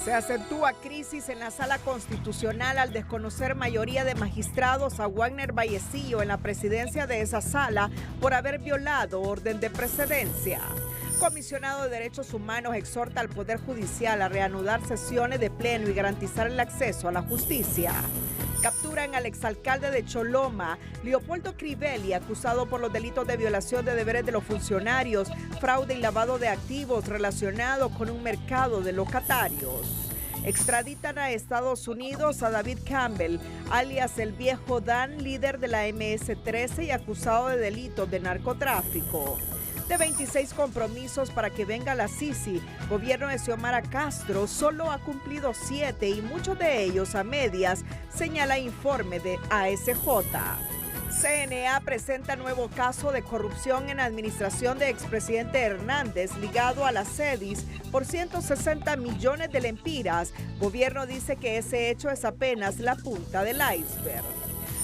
Se acentúa crisis en la Sala Constitucional al desconocer mayoría de magistrados a Wagner Vallecillo en la presidencia de esa sala por haber violado orden de precedencia. Comisionado de Derechos Humanos exhorta al Poder Judicial a reanudar sesiones de pleno y garantizar el acceso a la justicia. Capturan al exalcalde de Choloma, Leopoldo Crivelli, acusado por los delitos de violación de deberes de los funcionarios, fraude y lavado de activos relacionado con un mercado de locatarios. Extraditan a Estados Unidos a David Campbell, alias el Viejo Dan, líder de la MS-13 y acusado de delitos de narcotráfico. De 26 compromisos para que venga la Sisi, gobierno de Xiomara Castro solo ha cumplido 7 y muchos de ellos a medias, señala informe de ASJ. CNA presenta nuevo caso de corrupción en administración de expresidente Hernández ligado a la CEDIS por 160 millones de lempiras. Gobierno dice que ese hecho es apenas la punta del iceberg.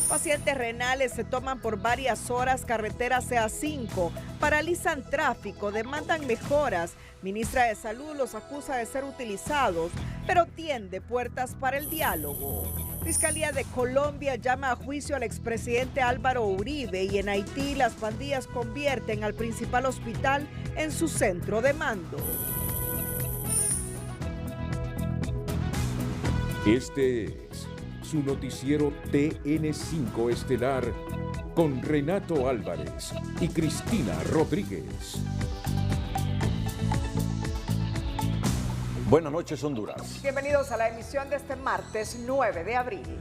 Pacientes renales se toman por varias horas carretera CA5, paralizan tráfico, demandan mejoras. Ministra de Salud los acusa de ser utilizados, pero tiende puertas para el diálogo. Fiscalía de Colombia llama a juicio al expresidente Álvaro Uribe y en Haití las pandillas convierten al principal hospital en su centro de mando. Este es su noticiero TN5 Estelar con Renato Álvarez y Cristina Rodríguez. Buenas noches, Honduras. Bienvenidos a la emisión de este martes 9 de abril.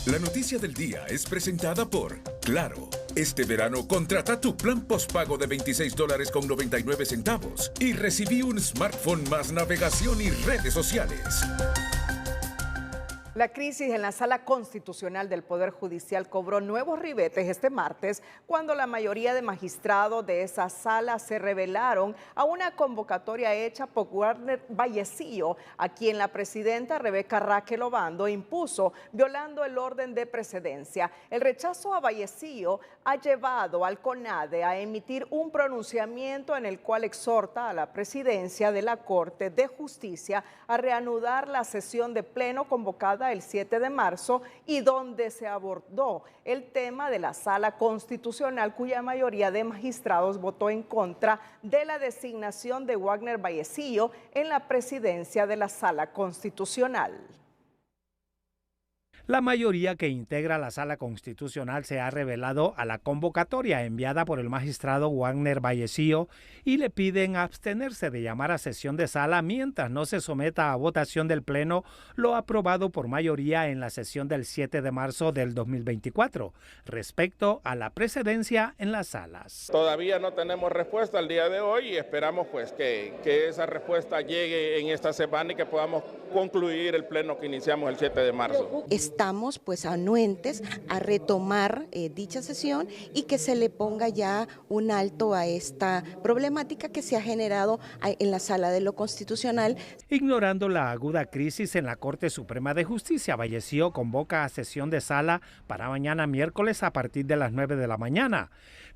La noticia del día es presentada por Claro. Este verano contrata tu plan postpago de $26.99 y recibí un smartphone más navegación y redes sociales. La crisis en la Sala Constitucional del Poder Judicial cobró nuevos ribetes este martes cuando la mayoría de magistrados de esa sala se rebelaron a una convocatoria hecha por Wagner Vallecillo, a quien la presidenta Rebeca Raquel Obando impuso, violando el orden de precedencia. El rechazo a Vallecillo ha llevado al CONADE a emitir un pronunciamiento en el cual exhorta a la presidencia de la Corte de Justicia a reanudar la sesión de pleno convocada el 7 de marzo y donde se abordó el tema de la Sala Constitucional, cuya mayoría de magistrados votó en contra de la designación de Wagner Vallecillo en la presidencia de la Sala Constitucional. La mayoría que integra la Sala Constitucional se ha rebelado a la convocatoria enviada por el magistrado Wagner Vallecillo y le piden abstenerse de llamar a sesión de sala mientras no se someta a votación del Pleno lo aprobado por mayoría en la sesión del 7 de marzo del 2024 respecto a la precedencia en las salas. Todavía no tenemos respuesta al día de hoy y esperamos pues que esa respuesta llegue en esta semana y que podamos concluir el Pleno que iniciamos el 7 de marzo. Estamos pues anuentes a retomar dicha sesión y que se le ponga ya un alto a esta problemática que se ha generado en la Sala de lo Constitucional. Ignorando la aguda crisis en la Corte Suprema de Justicia, Vallecillo convoca a sesión de sala para mañana miércoles a partir de las 9 de la mañana.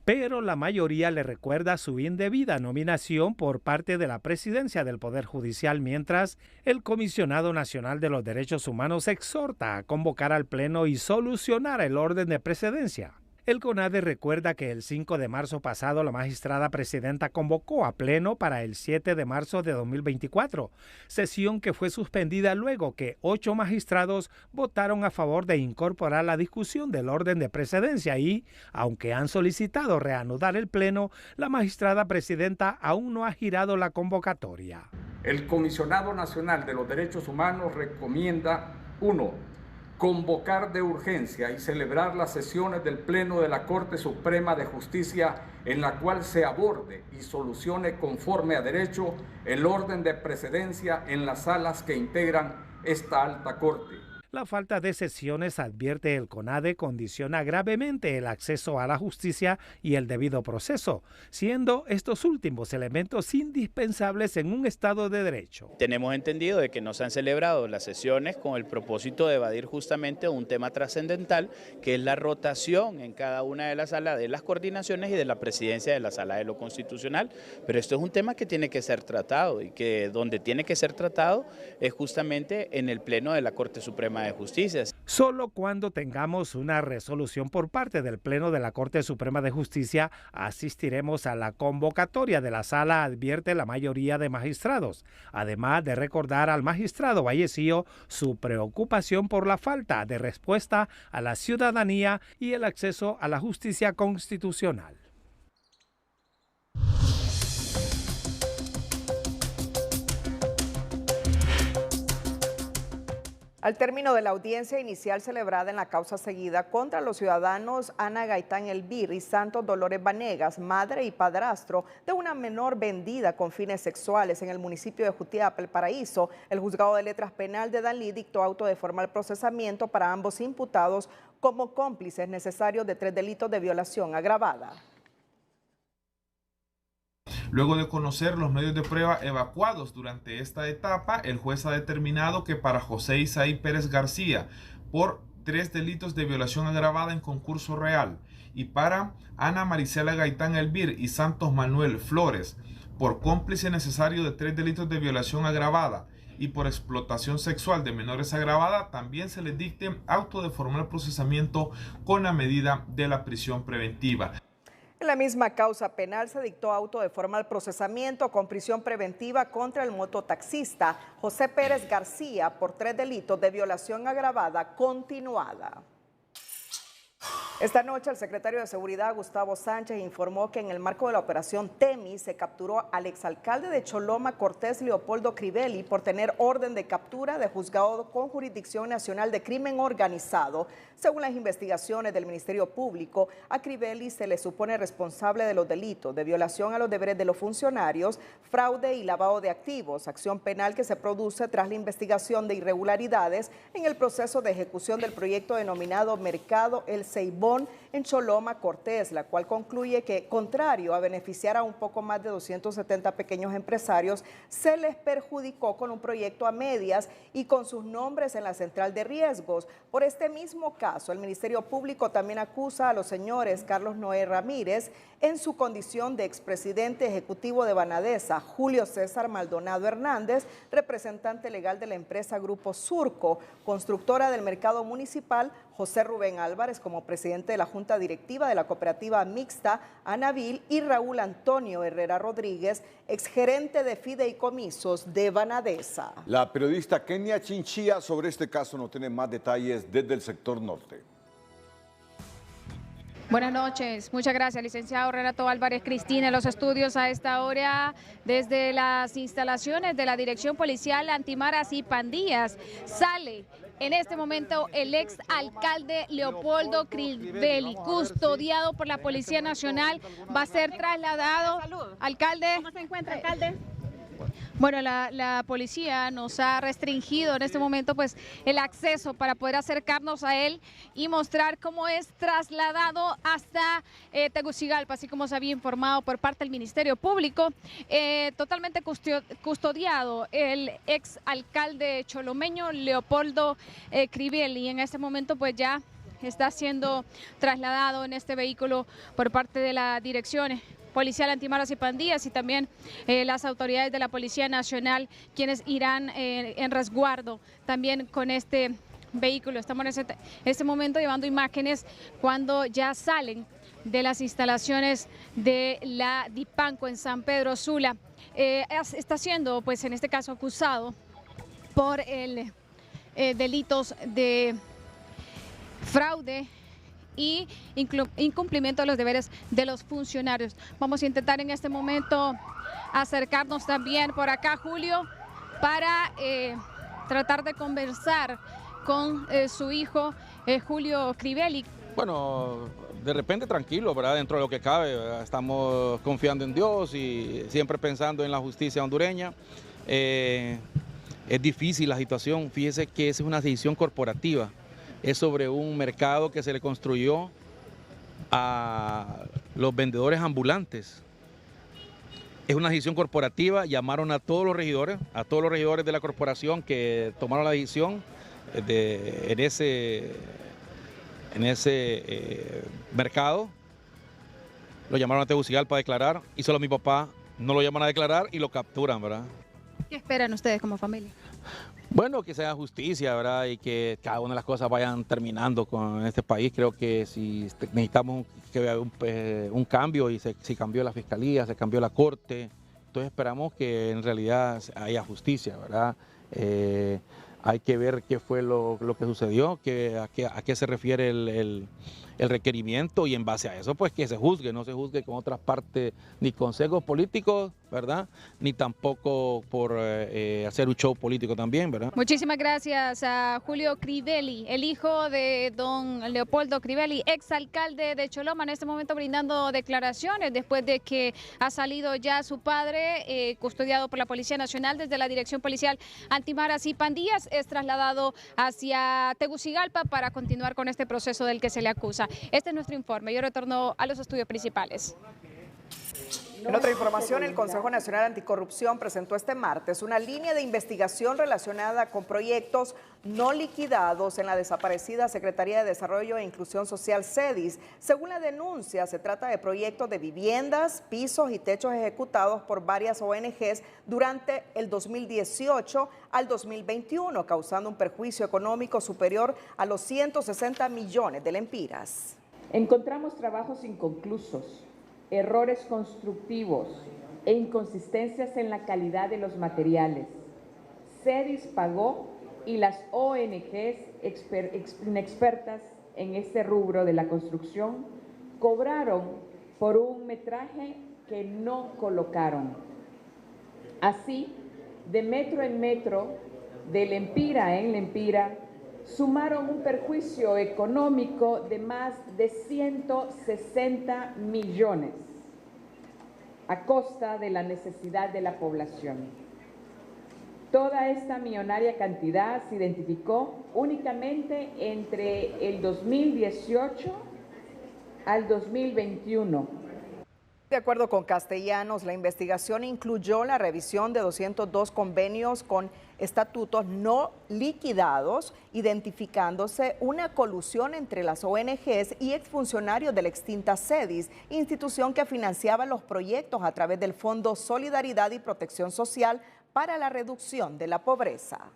Pero la mayoría le recuerda su indebida nominación por parte de la presidencia del Poder Judicial, mientras el Comisionado Nacional de los Derechos Humanos exhorta a convocar al Pleno y solucionar el orden de precedencia. El CONADE recuerda que el 5 de marzo pasado la magistrada presidenta convocó a Pleno para el 7 de marzo de 2024, sesión que fue suspendida luego que 8 magistrados votaron a favor de incorporar la discusión del orden de precedencia y, aunque han solicitado reanudar el Pleno, la magistrada presidenta aún no ha girado la convocatoria. El Comisionado Nacional de los Derechos Humanos recomienda 1. Convocar de urgencia y celebrar las sesiones del Pleno de la Corte Suprema de Justicia en la cual se aborde y solucione conforme a derecho el orden de precedencia en las salas que integran esta alta corte. La falta de sesiones, advierte el CONADE, condiciona gravemente el acceso a la justicia y el debido proceso, siendo estos últimos elementos indispensables en un Estado de Derecho. Tenemos entendido de que no se han celebrado las sesiones con el propósito de evadir justamente un tema trascendental, que es la rotación en cada una de las salas de las coordinaciones y de la presidencia de la Sala de lo Constitucional. Pero esto es un tema que tiene que ser tratado y que donde tiene que ser tratado es justamente en el Pleno de la Corte Suprema de Justicia. Solo cuando tengamos una resolución por parte del Pleno de la Corte Suprema de Justicia asistiremos a la convocatoria de la sala, advierte la mayoría de magistrados, además de recordar al magistrado Vallecillo su preocupación por la falta de respuesta a la ciudadanía y el acceso a la justicia constitucional. Al término de la audiencia inicial celebrada en la causa seguida contra los ciudadanos Ana Gaitán Elvir y Santos Dolores Vanegas, madre y padrastro de una menor vendida con fines sexuales en el municipio de Jutiapa, El Paraíso, el juzgado de letras penal de Danlí dictó auto de formal procesamiento para ambos imputados como cómplices necesarios de 3 delitos de violación agravada. Luego de conocer los medios de prueba evacuados durante esta etapa, el juez ha determinado que para José Isaí Pérez García, por 3 delitos de violación agravada en concurso real, y para Ana Maricela Gaitán Elvir y Santos Manuel Flores, por cómplice necesario de 3 delitos de violación agravada y por explotación sexual de menores agravada, también se les dicte auto de formal procesamiento con la medida de la prisión preventiva. En la misma causa penal se dictó auto de formal procesamiento con prisión preventiva contra el mototaxista José Pérez García por 3 delitos de violación agravada continuada. Esta noche el secretario de Seguridad, Gustavo Sánchez, informó que en el marco de la operación Temis se capturó al exalcalde de Choloma, Cortés Leopoldo Crivelli, por tener orden de captura de juzgado con jurisdicción nacional de crimen organizado. Según las investigaciones del Ministerio Público, a Crivelli se le supone responsable de los delitos de violación a los deberes de los funcionarios, fraude y lavado de activos, acción penal que se produce tras la investigación de irregularidades en el proceso de ejecución del proyecto denominado Mercado El Ceibón en Choloma, Cortés, la cual concluye que, contrario a beneficiar a un poco más de 270 pequeños empresarios, se les perjudicó con un proyecto a medias y con sus nombres en la central de riesgos. Por este mismo caso, el Ministerio Público también acusa a los señores Carlos Noé Ramírez, en su condición de expresidente ejecutivo de Banadesa, Julio César Maldonado Hernández, representante legal de la empresa Grupo Surco, constructora del mercado municipal, José Rubén Álvarez como presidente de la Junta Directiva de la Cooperativa Mixta Anavil y Raúl Antonio Herrera Rodríguez, exgerente de fideicomisos de Banadesa. La periodista Kenia Chinchilla sobre este caso no tiene más detalles desde el sector norte. Buenas noches, muchas gracias, licenciado Renato Álvarez. Cristina, en los estudios a esta hora, desde las instalaciones de la Dirección Policial Antimaras y Pandillas, sale en este momento el ex alcalde Leopoldo Crivelli, custodiado por la Policía Nacional, va a ser trasladado. Alcalde. ¿Cómo se encuentra, alcalde? Bueno, la policía nos ha restringido en este momento pues el acceso para poder acercarnos a él y mostrar cómo es trasladado hasta Tegucigalpa, así como se había informado por parte del Ministerio Público. Totalmente custodiado el ex alcalde cholomeño Leopoldo Crivelli, y en este momento pues ya está siendo trasladado en este vehículo por parte de la Dirección Policial Antimaras y Pandillas y también las autoridades de la Policía Nacional, quienes irán en resguardo también con este vehículo. Estamos en este momento llevando imágenes cuando ya salen de las instalaciones de la Dipanco en San Pedro Sula. Está siendo, pues en este caso, acusado por delitos de fraude y incumplimiento de los deberes de los funcionarios. Vamos a intentar en este momento acercarnos también por acá, Julio, para tratar de conversar con su hijo, Julio Crivelli. Bueno, de repente tranquilo, ¿verdad? Dentro de lo que cabe, ¿verdad? Estamos confiando en Dios y siempre pensando en la justicia hondureña. es difícil la situación. Fíjese que esa es una decisión corporativa, es sobre un mercado que se le construyó a los vendedores ambulantes. Es una decisión corporativa, llamaron a todos los regidores de la corporación que tomaron la decisión en ese mercado. Lo llamaron a Tegucigalpa a declarar y solo mi papá no lo llaman a declarar y lo capturan, ¿verdad? ¿Qué esperan ustedes como familia? Bueno, que sea justicia, ¿verdad? Y que cada una de las cosas vayan terminando con este país. Creo que si necesitamos que haya un cambio, y si cambió la fiscalía, se cambió la corte, entonces esperamos que en realidad haya justicia, ¿verdad? Hay que ver qué fue lo que sucedió, a qué se refiere el requerimiento, y en base a eso pues que se juzgue, no se juzgue con otras partes ni consejos políticos, ¿verdad? Ni tampoco por hacer un show político también, ¿verdad? Muchísimas gracias a Julio Crivelli, el hijo de don Leopoldo Crivelli, exalcalde de Choloma, en este momento brindando declaraciones después de que ha salido ya su padre, custodiado por la Policía Nacional desde la Dirección Policial Antimaras y Pandillas, es trasladado hacia Tegucigalpa para continuar con este proceso del que se le acusa. Este es nuestro informe. Yo retorno a los estudios principales. En otra información, el Consejo Nacional Anticorrupción presentó este martes una línea de investigación relacionada con proyectos no liquidados en la desaparecida Secretaría de Desarrollo e Inclusión Social CEDIS. Según la denuncia, se trata de proyectos de viviendas, pisos y techos ejecutados por varias ONGs durante el 2018 al 2021, causando un perjuicio económico superior a los 160 millones de lempiras. Encontramos trabajos inconclusos, errores constructivos e inconsistencias en la calidad de los materiales. CEDIS pagó y las ONGs inexpertas en este rubro de la construcción cobraron por un metraje que no colocaron. Así, de metro en metro, de lempira en lempira, sumaron un perjuicio económico de más de 160 millones a costa de la necesidad de la población. Toda esta millonaria cantidad se identificó únicamente entre el 2018 al 2021. De acuerdo con Castellanos, la investigación incluyó la revisión de 202 convenios con estatutos no liquidados, identificándose una colusión entre las ONGs y exfuncionarios de la extinta CEDIS, institución que financiaba los proyectos a través del Fondo Solidaridad y Protección Social para la reducción de la pobreza.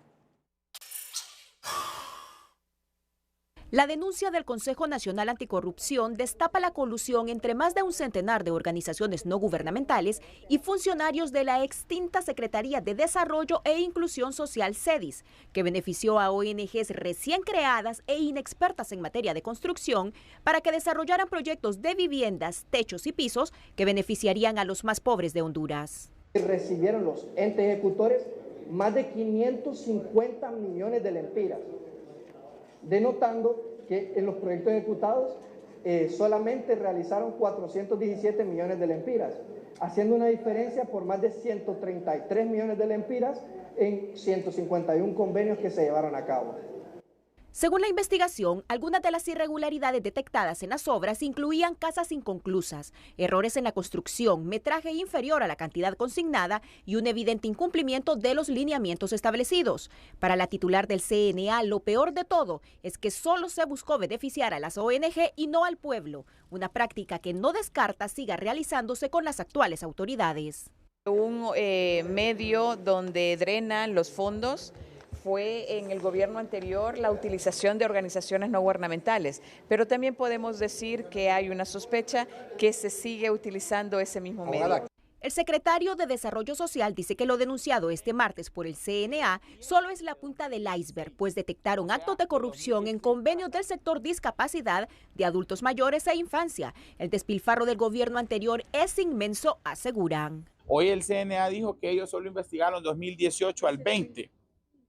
La denuncia del Consejo Nacional Anticorrupción destapa la colusión entre más de un centenar de organizaciones no gubernamentales y funcionarios de la extinta Secretaría de Desarrollo e Inclusión Social CEDIS, que benefició a ONGs recién creadas e inexpertas en materia de construcción para que desarrollaran proyectos de viviendas, techos y pisos que beneficiarían a los más pobres de Honduras. Recibieron los entes ejecutores más de 550 millones de lempiras, denotando que en los proyectos ejecutados solamente realizaron 417 millones de lempiras, haciendo una diferencia por más de 133 millones de lempiras en 151 convenios que se llevaron a cabo. Según la investigación, algunas de las irregularidades detectadas en las obras incluían casas inconclusas, errores en la construcción, metraje inferior a la cantidad consignada y un evidente incumplimiento de los lineamientos establecidos. Para la titular del CNA, lo peor de todo es que solo se buscó beneficiar a las ONG y no al pueblo, una práctica que no descarta siga realizándose con las actuales autoridades. Un medio donde drenan los fondos fue en el gobierno anterior la utilización de organizaciones no gubernamentales, pero también podemos decir que hay una sospecha que se sigue utilizando ese mismo medio. El secretario de Desarrollo Social dice que lo denunciado este martes por el CNA solo es la punta del iceberg, pues detectaron actos de corrupción en convenios del sector discapacidad, de adultos mayores e infancia. El despilfarro del gobierno anterior es inmenso, aseguran. Hoy el CNA dijo que ellos solo investigaron 2018 al 20,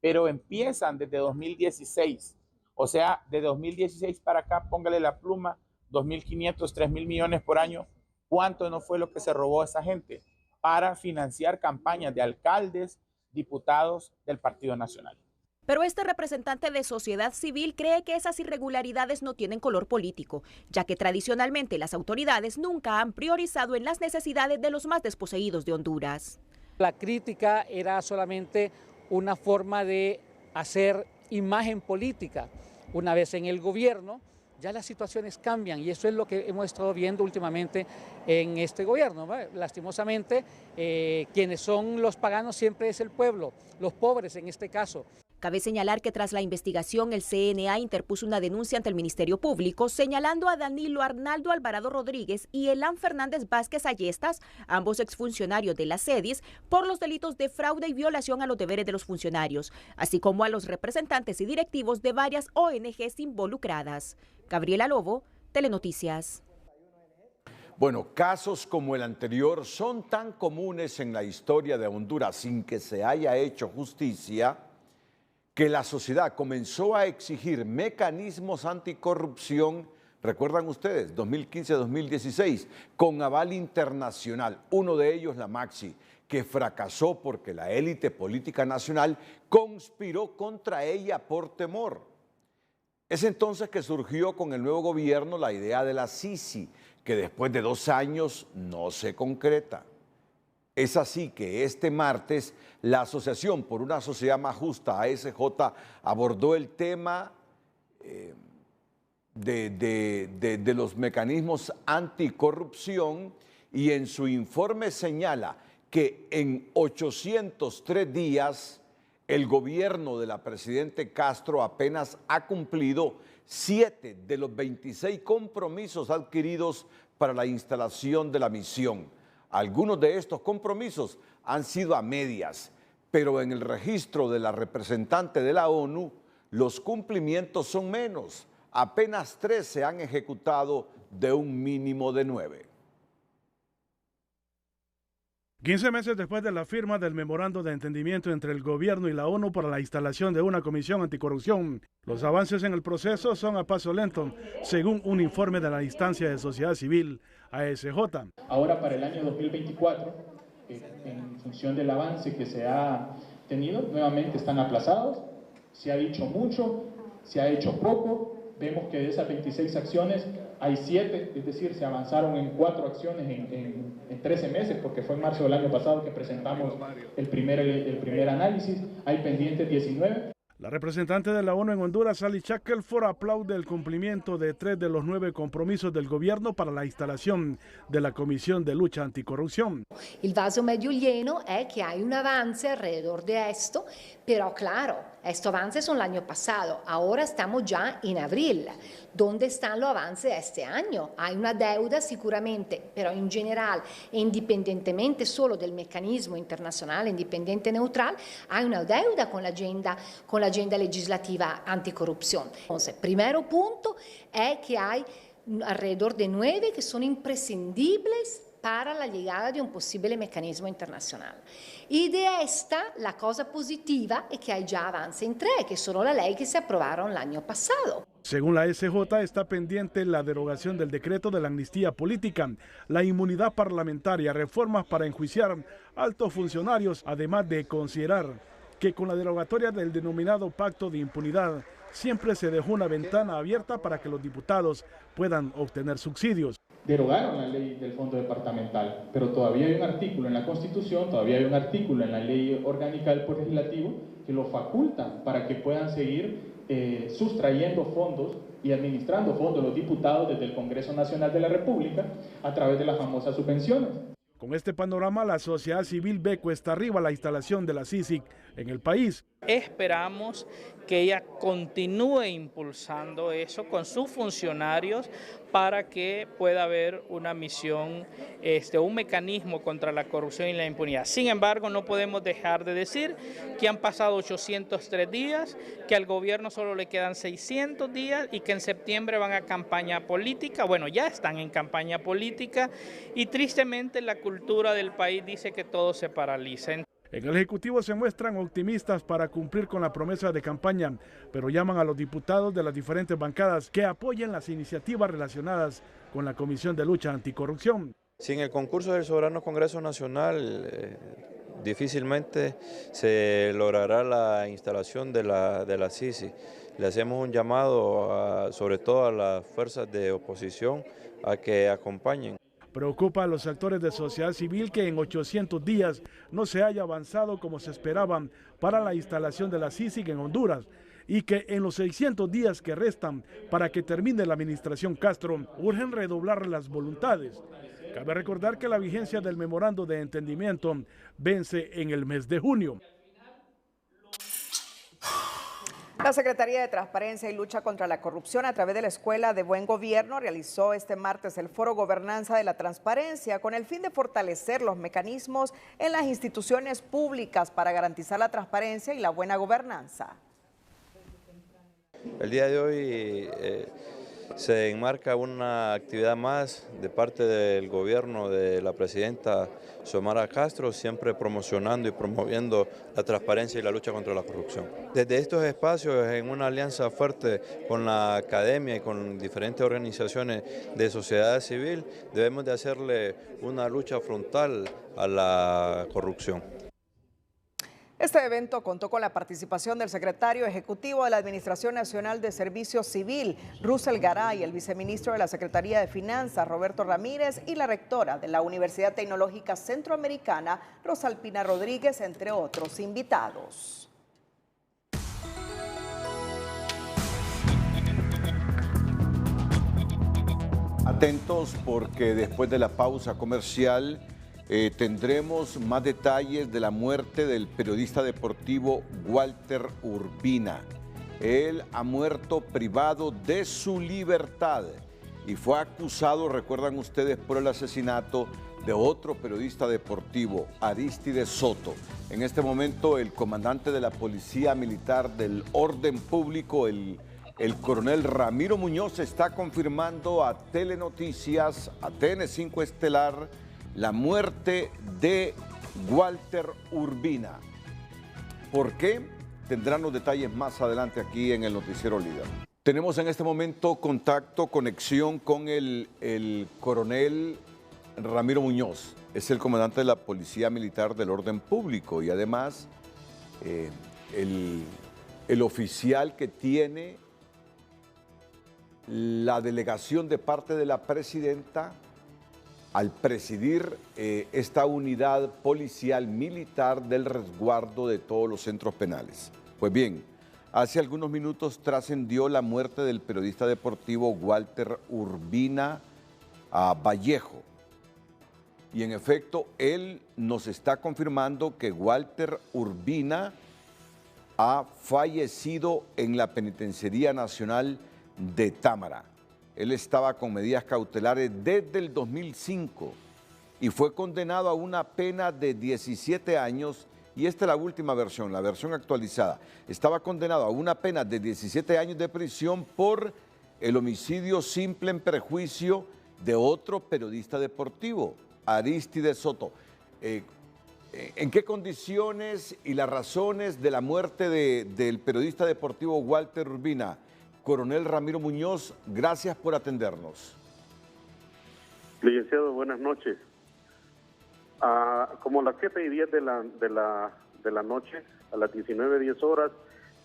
pero empiezan desde 2016. O sea, de 2016 para acá, póngale la pluma, 2.500, 3.000 millones por año. ¿Cuánto no fue lo que se robó esa gente para financiar campañas de alcaldes, diputados del Partido Nacional. Pero este representante de sociedad civil cree que esas irregularidades no tienen color político, ya que tradicionalmente las autoridades nunca han priorizado en las necesidades de los más desposeídos de Honduras. La crítica era solamente una forma de hacer imagen política. Una vez en el gobierno, ya las situaciones cambian y eso es lo que hemos estado viendo últimamente en este gobierno, ¿no? Lastimosamente, quienes son los paganos siempre es el pueblo, los pobres en este caso. Cabe señalar que tras la investigación, el CNA interpuso una denuncia ante el Ministerio Público señalando a Danilo Arnaldo Alvarado Rodríguez y Elán Fernández Vázquez Ayestas, ambos exfuncionarios de la CEDIS, por los delitos de fraude y violación a los deberes de los funcionarios, así como a los representantes y directivos de varias ONGs involucradas. Gabriela Lobo, Telenoticias. Bueno, casos como el anterior son tan comunes en la historia de Honduras sin que se haya hecho justicia, que la sociedad comenzó a exigir mecanismos anticorrupción, recuerdan ustedes, 2015-2016, con aval internacional, uno de ellos la Maxi, que fracasó porque la élite política nacional conspiró contra ella por temor. Es entonces que surgió con el nuevo gobierno la idea de la Sisi, que después de 2 años no se concreta. Es así que este martes la Asociación por una Sociedad Más Justa, ASJ, abordó el tema de los mecanismos anticorrupción y en su informe señala que en 803 días el gobierno de la presidenta Castro apenas ha cumplido 7 de los 26 compromisos adquiridos para la instalación de la misión. Algunos de estos compromisos han sido a medias, pero en el registro de la representante de la ONU, los cumplimientos son menos. Apenas 3 se han ejecutado de un mínimo de 9. 15 meses después de la firma del memorando de entendimiento entre el gobierno y la ONU para la instalación de una comisión anticorrupción, los avances en el proceso son a paso lento, según un informe de la instancia de sociedad civil, ASJ. Ahora para el año 2024, en función del avance que se ha tenido, nuevamente están aplazados, se ha dicho mucho, se ha hecho poco, vemos que de esas 26 acciones hay 7, es decir, se avanzaron en 4 acciones en 13 meses, porque fue en marzo del año pasado que presentamos el primer análisis, hay pendientes 19. La representante de la ONU en Honduras, Sally Shackelford, aplaude el cumplimiento de 3 de los 9 compromisos del gobierno para la instalación de la Comisión de Lucha Anticorrupción. El vaso medio lleno es que hay un avance alrededor de esto, pero claro, estos avances son el año pasado, ahora estamos ya en abril. ¿Dónde están los avances de este año? Hay una deuda seguramente, pero en general, independientemente solo del mecanismo internacional, independiente neutral, hay una deuda con la agenda legislativa anticorrupción. Entonces, primer punto es que hay alrededor de 9 que son imprescindibles para la llegada de un posible mecanismo internacional. Y de esta, la cosa positiva es que hay ya avance en 3, que son la ley que se aprobaron el año pasado. Según la SJ, está pendiente la derogación del decreto de la amnistía política, la inmunidad parlamentaria, reformas para enjuiciar altos funcionarios, además de considerar que con la derogatoria del denominado pacto de impunidad, siempre se dejó una ventana abierta para que los diputados puedan obtener subsidios. Derogaron la ley del fondo departamental, pero todavía hay un artículo en la Constitución, todavía hay un artículo en la ley orgánica del Poder Legislativo que lo facultan para que puedan seguir sustrayendo fondos y administrando fondos los diputados desde el Congreso Nacional de la República a través de las famosas subvenciones. Con este panorama, la sociedad civil ve cuesta arriba la instalación de la CICIG en el país. Esperamos que ella continúe impulsando eso con sus funcionarios para que pueda haber una misión, un mecanismo contra la corrupción y la impunidad. Sin embargo, no podemos dejar de decir que han pasado 803 días, que al gobierno solo le quedan 600 días y que en septiembre van a campaña política. Bueno, ya están en campaña política y tristemente la cultura del país dice que todo se paraliza. En el Ejecutivo se muestran optimistas para cumplir con la promesa de campaña, pero llaman a los diputados de las diferentes bancadas que apoyen las iniciativas relacionadas con la Comisión de Lucha Anticorrupción. Sin el concurso del Soberano Congreso Nacional, difícilmente se logrará la instalación de la Sisi. Le hacemos un llamado sobre todo a las fuerzas de oposición a que acompañen. Preocupa a los actores de sociedad civil que en 800 días no se haya avanzado como se esperaban para la instalación de la CICIG en Honduras y que en los 600 días que restan para que termine la administración Castro urgen redoblar las voluntades. Cabe recordar que la vigencia del memorando de entendimiento vence en el mes de junio. La Secretaría de Transparencia y Lucha contra la Corrupción, a través de la Escuela de Buen Gobierno, realizó este martes el Foro Gobernanza de la Transparencia con el fin de fortalecer los mecanismos en las instituciones públicas para garantizar la transparencia y la buena gobernanza. El día de hoy se enmarca una actividad más de parte del gobierno de la presidenta Xiomara Castro, siempre promocionando y promoviendo la transparencia y la lucha contra la corrupción. Desde estos espacios, en una alianza fuerte con la academia y con diferentes organizaciones de sociedad civil, debemos de hacerle una lucha frontal a la corrupción. Este evento contó con la participación del secretario ejecutivo de la Administración Nacional de Servicio Civil, Russell Garay, el viceministro de la Secretaría de Finanzas, Roberto Ramírez, y la rectora de la Universidad Tecnológica Centroamericana, Rosalpina Rodríguez, entre otros invitados. Atentos porque después de la pausa comercial tendremos más detalles de la muerte del periodista deportivo Walter Urbina. Él ha muerto privado de su libertad y fue acusado, recuerdan ustedes, por el asesinato de otro periodista deportivo, Aristides Soto. En este momento el comandante de la Policía Militar del Orden Público, el coronel Ramiro Muñoz, está confirmando a Telenoticias, a TN5 Estelar, la muerte de Walter Urbina. ¿Por qué? Tendrán los detalles más adelante aquí en el Noticiero Líder. Tenemos en este momento conexión con el coronel Ramiro Muñoz. Es el comandante de la Policía Militar del Orden Público y además el oficial que tiene la delegación de parte de la presidenta al presidir esta unidad policial militar del resguardo de todos los centros penales. Pues bien, hace algunos minutos trascendió la muerte del periodista deportivo Walter Urbina Vallejo. Y en efecto, él nos está confirmando que Walter Urbina ha fallecido en la Penitenciaría Nacional de Támara. Él estaba con medidas cautelares desde el 2005 y fue condenado a una pena de 17 años, y esta es la última versión, la versión actualizada. Estaba condenado a una pena de 17 años de prisión por el homicidio simple en perjuicio de otro periodista deportivo, Aristides Soto. ¿En qué condiciones y las razones de la muerte del periodista deportivo Walter Urbina? Coronel Ramiro Muñoz, gracias por atendernos. Licenciado, buenas noches. Como a las 7:10 de la noche, a las 19:10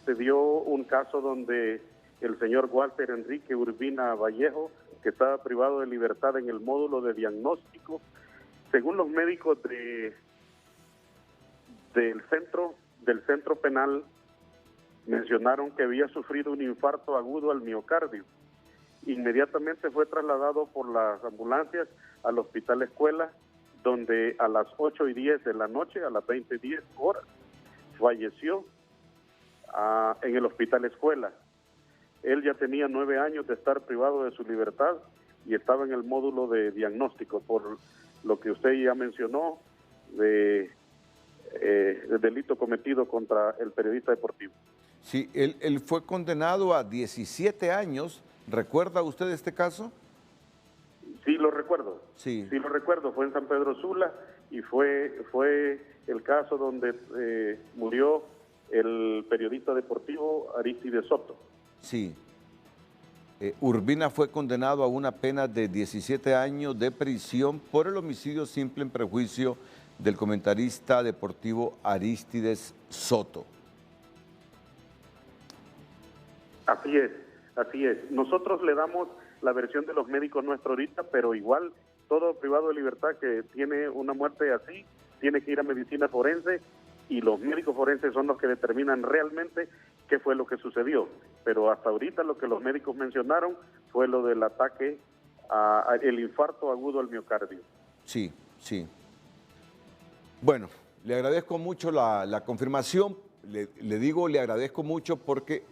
se dio un caso donde el señor Walter Enrique Urbina Vallejo, que estaba privado de libertad en el módulo de diagnóstico, según los médicos del centro penal, mencionaron que había sufrido un infarto agudo al miocardio. Inmediatamente fue trasladado por las ambulancias al Hospital Escuela, donde a las 8:10 de la noche, a las 20:10 falleció en el Hospital Escuela. Él ya tenía 9 años de estar privado de su libertad y estaba en el módulo de diagnóstico, por lo que usted ya mencionó, de delito cometido contra el periodista deportivo. Sí, él fue condenado a 17 años. ¿Recuerda usted este caso? Sí, lo recuerdo. Sí lo recuerdo. Fue en San Pedro Sula y fue el caso donde murió el periodista deportivo Aristides Soto. Sí. Urbina fue condenado a una pena de 17 años de prisión por el homicidio simple en perjuicio del comentarista deportivo Arístides Soto. Así es, así es. Nosotros le damos la versión de los médicos nuestros ahorita, pero igual todo privado de libertad que tiene una muerte así, tiene que ir a medicina forense y los médicos forenses son los que determinan realmente qué fue lo que sucedió. Pero hasta ahorita lo que los médicos mencionaron fue lo del ataque el infarto agudo al miocardio. Sí, sí. Bueno, le agradezco mucho la confirmación. Le digo, le agradezco mucho porque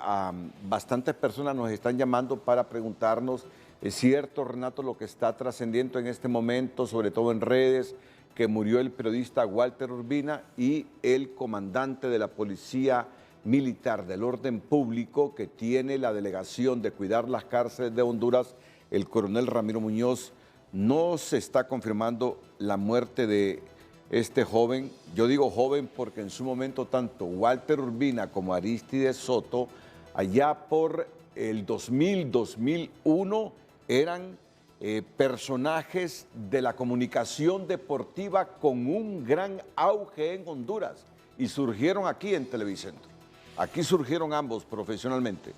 bastantes personas nos están llamando para preguntarnos, ¿es cierto, Renato, lo que está trascendiendo en este momento, sobre todo en redes, que murió el periodista Walter Urbina y el comandante de la Policía Militar del Orden Público, que tiene la delegación de cuidar las cárceles de Honduras, el coronel Ramiro Muñoz? No se está confirmando la muerte de este joven. Yo digo joven porque en su momento tanto Walter Urbina como Arístides Soto, allá por el 2000-2001, eran personajes de la comunicación deportiva con un gran auge en Honduras y surgieron aquí en Televicentro. Aquí surgieron ambos profesionalmente.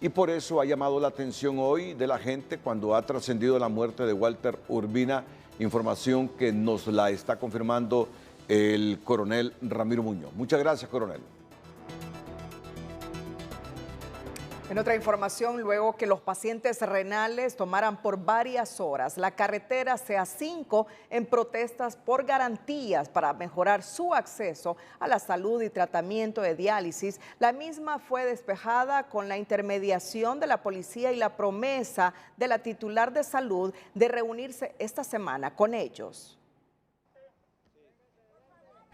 Y por eso ha llamado la atención hoy de la gente cuando ha trascendido la muerte de Walter Urbina, información que nos la está confirmando el coronel Ramiro Muñoz. Muchas gracias, coronel. En otra información, luego que los pacientes renales tomaran por varias horas la carretera CA5 en protestas por garantías para mejorar su acceso a la salud y tratamiento de diálisis, la misma fue despejada con la intermediación de la policía y la promesa de la titular de salud de reunirse esta semana con ellos.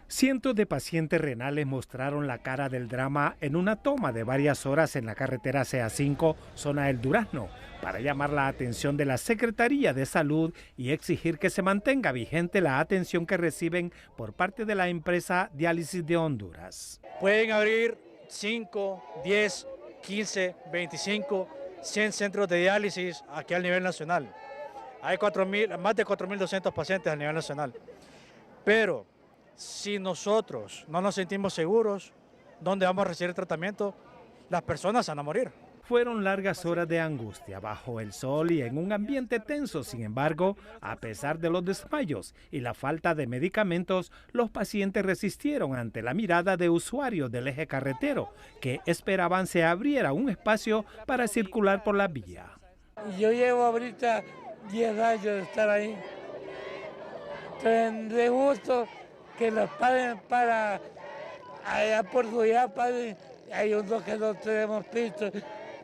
Cientos de pacientes renales mostraron la cara del drama en una toma de varias horas en la carretera CA5, zona del Durazno, para llamar la atención de la Secretaría de Salud y exigir que se mantenga vigente la atención que reciben por parte de la empresa Diálisis de Honduras. Pueden abrir 5, 10, 15, 25, 100 centros de diálisis aquí a nivel nacional. Hay más de 4.200 pacientes a nivel nacional. Pero si nosotros no nos sentimos seguros, ¿dónde vamos a recibir tratamiento? Las personas van a morir. Fueron largas horas de angustia bajo el sol y en un ambiente tenso. Sin embargo, a pesar de los desmayos y la falta de medicamentos, los pacientes resistieron ante la mirada de usuarios del eje carretero que esperaban se abriera un espacio para circular por la vía. Yo llevo ahorita 10 años de estar ahí. De gusto que los paguen para allá por Guyapa, hay unos que no tenemos piso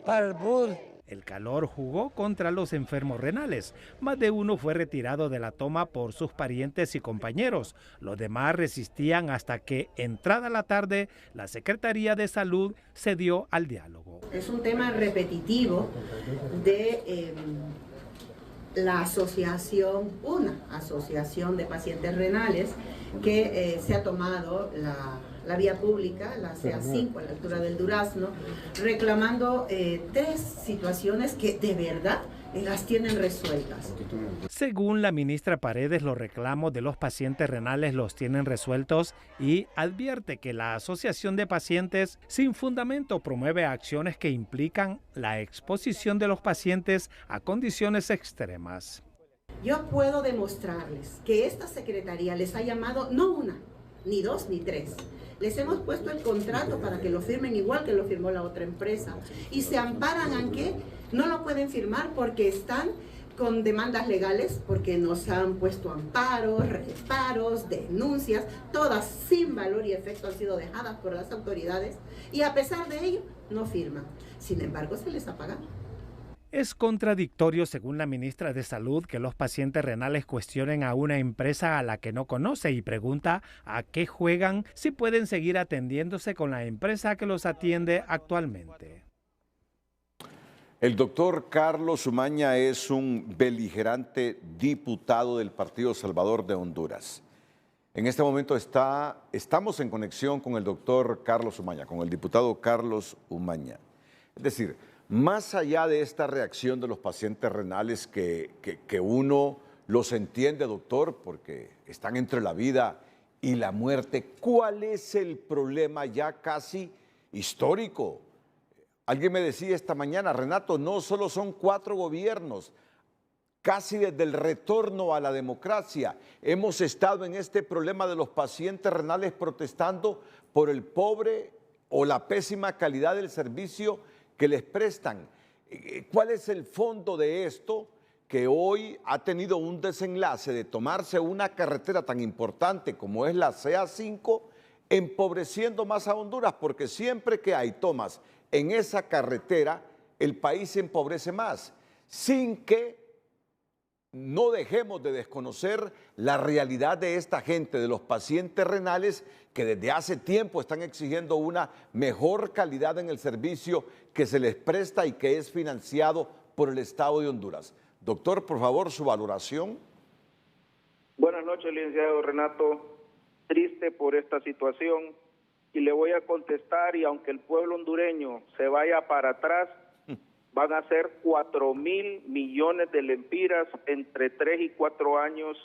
para el bus. El calor jugó contra los enfermos renales. Más de uno fue retirado de la toma por sus parientes y compañeros. Los demás resistían hasta que, entrada la tarde, la Secretaría de Salud cedió al diálogo. Es un tema repetitivo de la asociación, una asociación de pacientes renales que se ha tomado la vía pública, la CA5 a la altura del Durazno, reclamando 3 situaciones que de verdad las tienen resueltas. Según la ministra Paredes, los reclamos de los pacientes renales los tienen resueltos y advierte que la Asociación de Pacientes Sin Fundamento promueve acciones que implican la exposición de los pacientes a condiciones extremas. Yo puedo demostrarles que esta secretaría les ha llamado no 1, ni 2, ni 3. Les hemos puesto el contrato para que lo firmen igual que lo firmó la otra empresa. Y se amparan en que no lo pueden firmar porque están con demandas legales, porque nos han puesto amparos, reparos, denuncias, todas sin valor y efecto han sido dejadas por las autoridades y a pesar de ello no firman. Sin embargo, se les ha pagado. Es contradictorio, según la ministra de Salud, que los pacientes renales cuestionen a una empresa a la que no conoce y pregunta a qué juegan si pueden seguir atendiéndose con la empresa que los atiende actualmente. El doctor Carlos Umaña es un beligerante diputado del Partido Salvador de Honduras. En este momento estamos en conexión con el doctor Carlos Umaña, con el diputado Carlos Umaña. Es decir, más allá de esta reacción de los pacientes renales que uno los entiende, doctor, porque están entre la vida y la muerte. ¿Cuál es el problema ya casi histórico? Alguien me decía esta mañana, Renato, no solo son 4 gobiernos, casi desde el retorno a la democracia hemos estado en este problema de los pacientes renales protestando por el pobre o la pésima calidad del servicio que les prestan. ¿Cuál es el fondo de esto que hoy ha tenido un desenlace de tomarse una carretera tan importante como es la CA5, empobreciendo más a Honduras? Porque siempre que hay tomas en esa carretera, el país se empobrece más, sin que no dejemos de desconocer la realidad de esta gente, de los pacientes renales que desde hace tiempo están exigiendo una mejor calidad en el servicio que se les presta y que es financiado por el Estado de Honduras. Doctor, por favor, su valoración. Buenas noches, licenciado Renato. Triste por esta situación y le voy a contestar, y aunque el pueblo hondureño se vaya para atrás, van a ser 4.000 millones de lempiras entre 3 y 4 años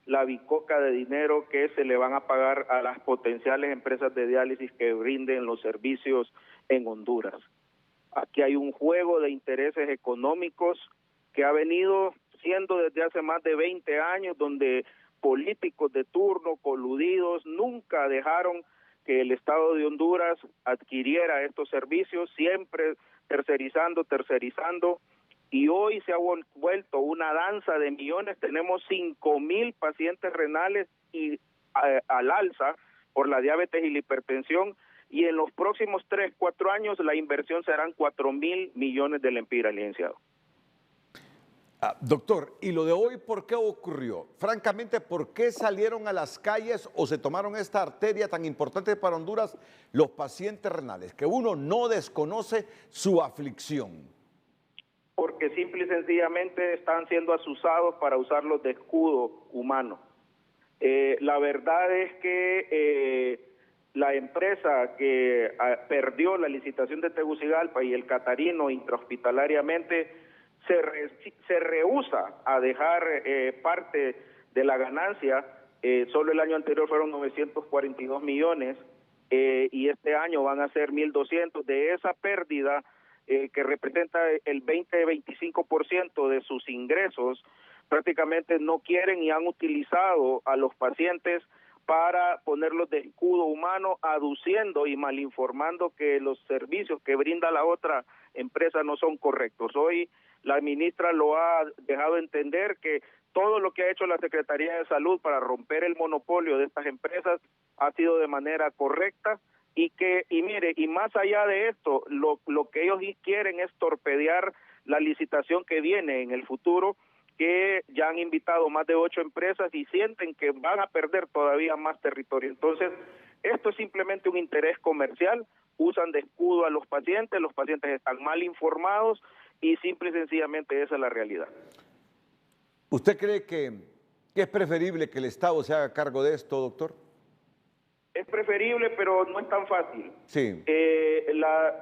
la bicoca de dinero que se le van a pagar a las potenciales empresas de diálisis que brinden los servicios en Honduras. Aquí hay un juego de intereses económicos que ha venido siendo desde hace más de 20 años, donde políticos de turno coludidos nunca dejaron que el Estado de Honduras adquiriera estos servicios, siempre tercerizando, y hoy se ha vuelto una danza de millones. Tenemos 5.000 pacientes renales y al alza por la diabetes y la hipertensión, y en los próximos 3, 4 años la inversión serán 4.000 millones de lempiras, licenciado. Doctor, ¿y lo de hoy por qué ocurrió? Francamente, ¿por qué salieron a las calles o se tomaron esta arteria tan importante para Honduras los pacientes renales? Que uno no desconoce su aflicción. Porque simple y sencillamente están siendo asusados para usarlos de escudo humano. La verdad es que la empresa que perdió la licitación de Tegucigalpa y el Catarino intrahospitalariamente se rehúsa a dejar parte de la ganancia. Solo el año anterior fueron 942 millones y este año van a ser 1.200. De esa pérdida que representa el 20-25% de sus ingresos, prácticamente no quieren y han utilizado a los pacientes para ponerlos de escudo humano, aduciendo y malinformando que los servicios que brinda la otra empresa no son correctos. Hoy la ministra lo ha dejado entender, que todo lo que ha hecho la Secretaría de Salud para romper el monopolio de estas empresas ha sido de manera correcta, y mire, y más allá de esto, lo que ellos quieren es torpedear la licitación que viene en el futuro, que ya han invitado más de 8 empresas y sienten que van a perder todavía más territorio. Entonces, esto es simplemente un interés comercial, usan de escudo a los pacientes están mal informados y simple y sencillamente esa es la realidad. ¿Usted cree que es preferible que el Estado se haga cargo de esto, doctor? Es preferible, pero no es tan fácil. Sí.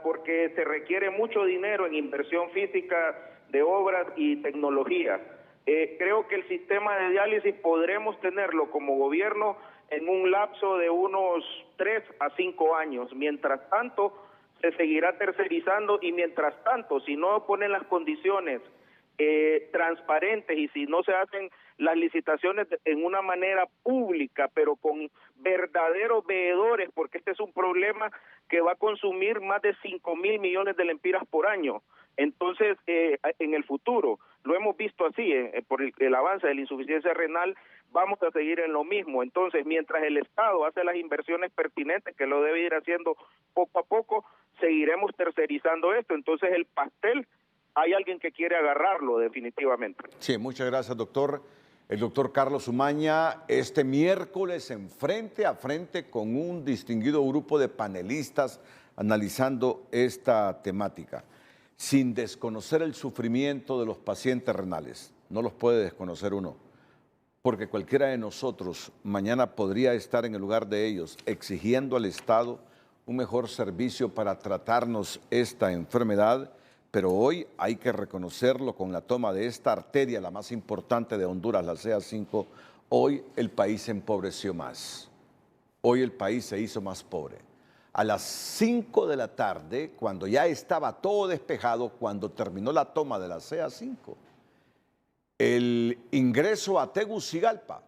Porque se requiere mucho dinero en inversión física de obras y tecnología. Creo que el sistema de diálisis podremos tenerlo como gobierno en un lapso de unos 3 a 5 años. Mientras tanto, se seguirá tercerizando, y mientras tanto, si no ponen las condiciones transparentes y si no se hacen las licitaciones en una manera pública, pero con verdaderos veedores, porque este es un problema que va a consumir más de 5.000 millones de lempiras por año. Entonces, en el futuro, lo hemos visto así, por el avance de la insuficiencia renal, vamos a seguir en lo mismo. Entonces, mientras el Estado hace las inversiones pertinentes, que lo debe ir haciendo poco a poco, seguiremos tercerizando esto. Entonces, el pastel, hay alguien que quiere agarrarlo definitivamente. Sí, muchas gracias, doctor. El doctor Carlos Umaña, este miércoles en Frente a Frente con un distinguido grupo de panelistas analizando esta temática, sin desconocer el sufrimiento de los pacientes renales. No los puede desconocer uno, porque cualquiera de nosotros mañana podría estar en el lugar de ellos exigiendo al Estado un mejor servicio para tratarnos esta enfermedad, pero hoy hay que reconocerlo, con la toma de esta arteria, la más importante de Honduras, la CA5, hoy el país se empobreció más. Hoy el país se hizo más pobre. A las 5 de la tarde, cuando ya estaba todo despejado, cuando terminó la toma de la CA5, el ingreso a Tegucigalpa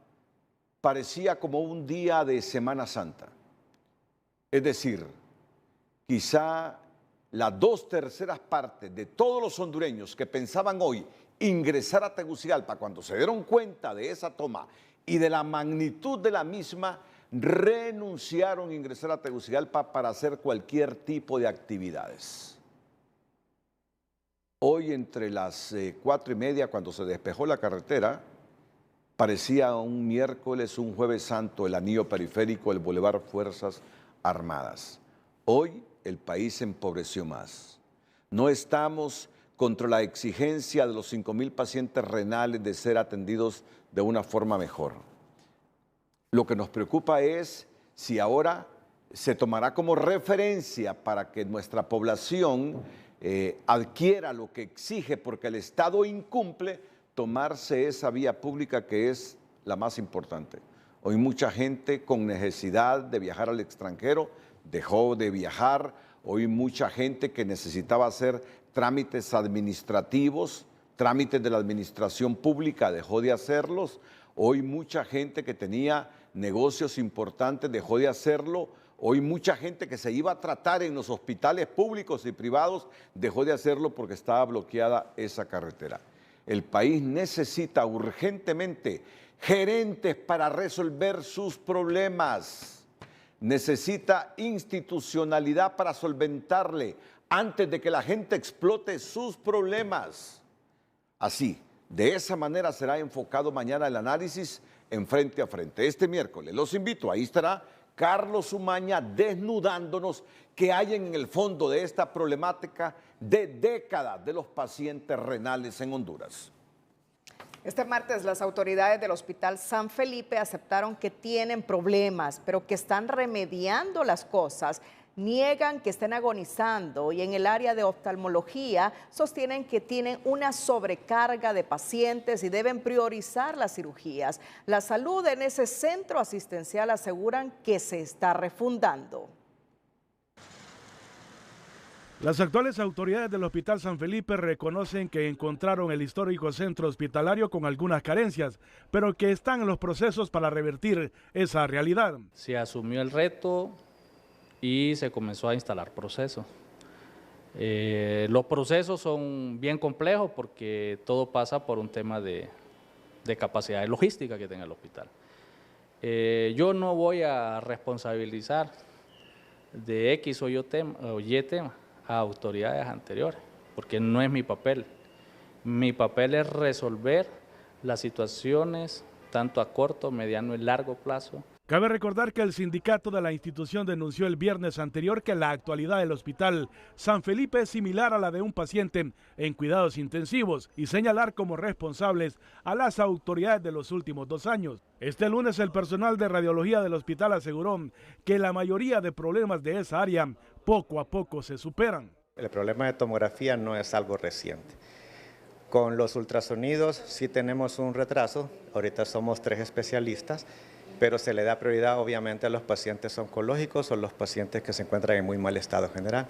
parecía como un día de Semana Santa. Es decir, quizá las 2/3 partes de todos los hondureños que pensaban hoy ingresar a Tegucigalpa, cuando se dieron cuenta de esa toma y de la magnitud de la misma, renunciaron a ingresar a Tegucigalpa para hacer cualquier tipo de actividades. Hoy entre las 4:30, cuando se despejó la carretera, parecía un miércoles, un jueves santo, el anillo periférico, el Boulevard Fuerzas Armadas. Hoy el país se empobreció más. No estamos contra la exigencia de los 5,000 pacientes renales de ser atendidos de una forma mejor. Lo que nos preocupa es si ahora se tomará como referencia para que nuestra población adquiera lo que exige porque el Estado incumple, tomarse esa vía pública que es la más importante. Hoy mucha gente con necesidad de viajar al extranjero dejó de viajar. Hoy mucha gente que necesitaba hacer trámites administrativos, trámites de la administración pública, dejó de hacerlos. Hoy mucha gente que tenía negocios importantes dejó de hacerlo. Hoy mucha gente que se iba a tratar en los hospitales públicos y privados dejó de hacerlo porque estaba bloqueada esa carretera. El país necesita urgentemente gerentes para resolver sus problemas. Necesita institucionalidad para solventarle antes de que la gente explote sus problemas. Así, de esa manera será enfocado mañana el análisis en Frente a Frente. Este miércoles los invito, ahí estará Carlos Umaña desnudándonos qué hay en el fondo de esta problemática de décadas de los pacientes renales en Honduras. Este martes las autoridades del Hospital San Felipe aceptaron que tienen problemas, pero que están remediando las cosas. Niegan que estén agonizando y en el área de oftalmología sostienen que tienen una sobrecarga de pacientes y deben priorizar las cirugías. La salud en ese centro asistencial aseguran que se está refundando. Las actuales autoridades del Hospital San Felipe reconocen que encontraron el histórico centro hospitalario con algunas carencias, pero que están en los procesos para revertir esa realidad. Se asumió el reto y se comenzó a instalar procesos. Los procesos son bien complejos porque todo pasa por un tema de capacidad de logística que tenga el hospital. Yo no voy a responsabilizar de X o Y tema a autoridades anteriores, porque no es mi papel. Mi papel es resolver las situaciones tanto a corto, mediano y largo plazo. Cabe recordar que el sindicato de la institución denunció el viernes anterior que la actualidad del Hospital San Felipe es similar a la de un paciente en cuidados intensivos y señalar como responsables a las autoridades de los últimos 2 años. Este lunes el personal de radiología del hospital aseguró que la mayoría de problemas de esa área poco a poco se superan. El problema de tomografía no es algo reciente. Con los ultrasonidos sí tenemos un retraso, ahorita somos 3 especialistas, pero se le da prioridad obviamente a los pacientes oncológicos o los pacientes que se encuentran en muy mal estado general.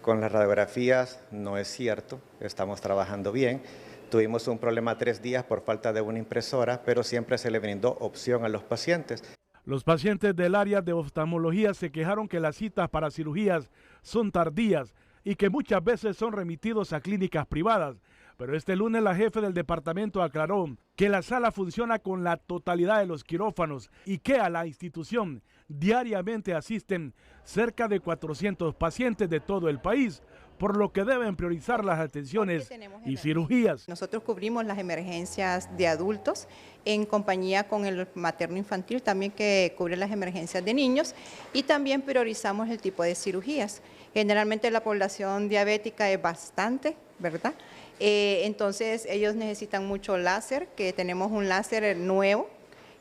Con las radiografías no es cierto, estamos trabajando bien. Tuvimos un problema 3 días por falta de una impresora, pero siempre se le brindó opción a los pacientes. Los pacientes del área de oftalmología se quejaron que las citas para cirugías son tardías y que muchas veces son remitidos a clínicas privadas. Pero este lunes la jefe del departamento aclaró que la sala funciona con la totalidad de los quirófanos y que a la institución diariamente asisten cerca de 400 pacientes de todo el país, por lo que deben priorizar las atenciones y cirugías. Nosotros cubrimos las emergencias de adultos en compañía con el materno infantil también que cubre las emergencias de niños y también priorizamos el tipo de cirugías. Generalmente la población diabética es bastante, ¿verdad? Entonces ellos necesitan mucho láser, que tenemos un láser nuevo,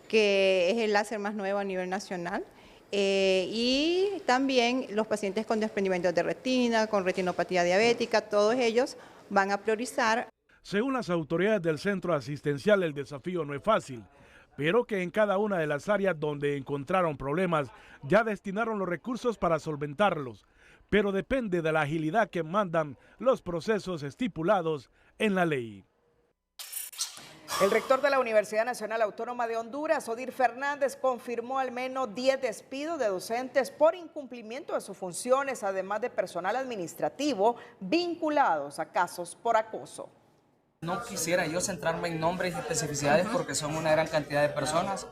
que es el láser más nuevo a nivel nacional. Y también los pacientes con desprendimientos de retina, con retinopatía diabética, todos ellos van a priorizar. Según las autoridades del centro asistencial, el desafío no es fácil, pero que en cada una de las áreas donde encontraron problemas ya destinaron los recursos para solventarlos, pero depende de la agilidad que mandan los procesos estipulados en la ley. El rector de la Universidad Nacional Autónoma de Honduras, Odir Fernández, confirmó al menos 10 despidos de docentes por incumplimiento de sus funciones, además de personal administrativo vinculados a casos por acoso. No quisiera yo centrarme en nombres y especificidades porque son una gran cantidad de personas.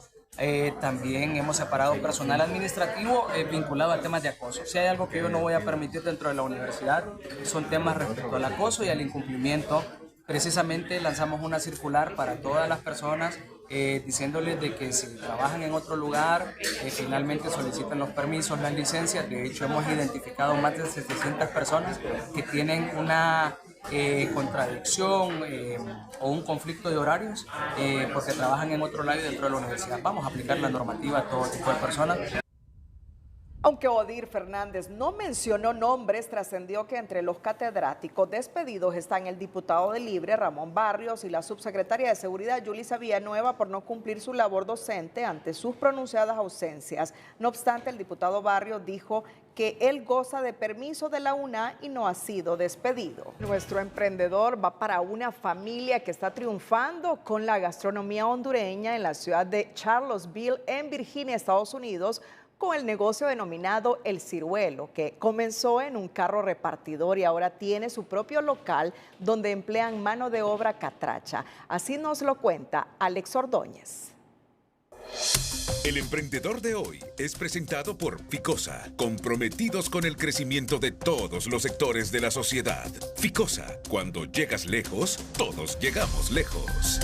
También hemos separado personal administrativo vinculado a temas de acoso. Si hay algo que yo no voy a permitir dentro de la universidad, son temas respecto al acoso y al incumplimiento. Precisamente lanzamos una circular para todas las personas diciéndoles de que si trabajan en otro lugar, finalmente solicitan los permisos, las licencias. De hecho, hemos identificado más de 700 personas que tienen una contradicción o un conflicto de horarios porque trabajan en otro lado dentro de la universidad. Vamos a aplicar la normativa a todo tipo de personas. Aunque Odir Fernández no mencionó nombres, trascendió que entre los catedráticos despedidos están el diputado de Libre, Ramón Barrios, y la subsecretaria de Seguridad, Yulisa Villanueva, por no cumplir su labor docente ante sus pronunciadas ausencias. No obstante, el diputado Barrios dijo que él goza de permiso de la UNA y no ha sido despedido. Nuestro emprendedor va para una familia que está triunfando con la gastronomía hondureña en la ciudad de Charlottesville, en Virginia, Estados Unidos, con el negocio denominado El Ciruelo, que comenzó en un carro repartidor y ahora tiene su propio local donde emplean mano de obra catracha. Así nos lo cuenta Alex Ordóñez. El emprendedor de hoy es presentado por Ficosa, comprometidos con el crecimiento de todos los sectores de la sociedad. Ficosa, cuando llegas lejos, todos llegamos lejos.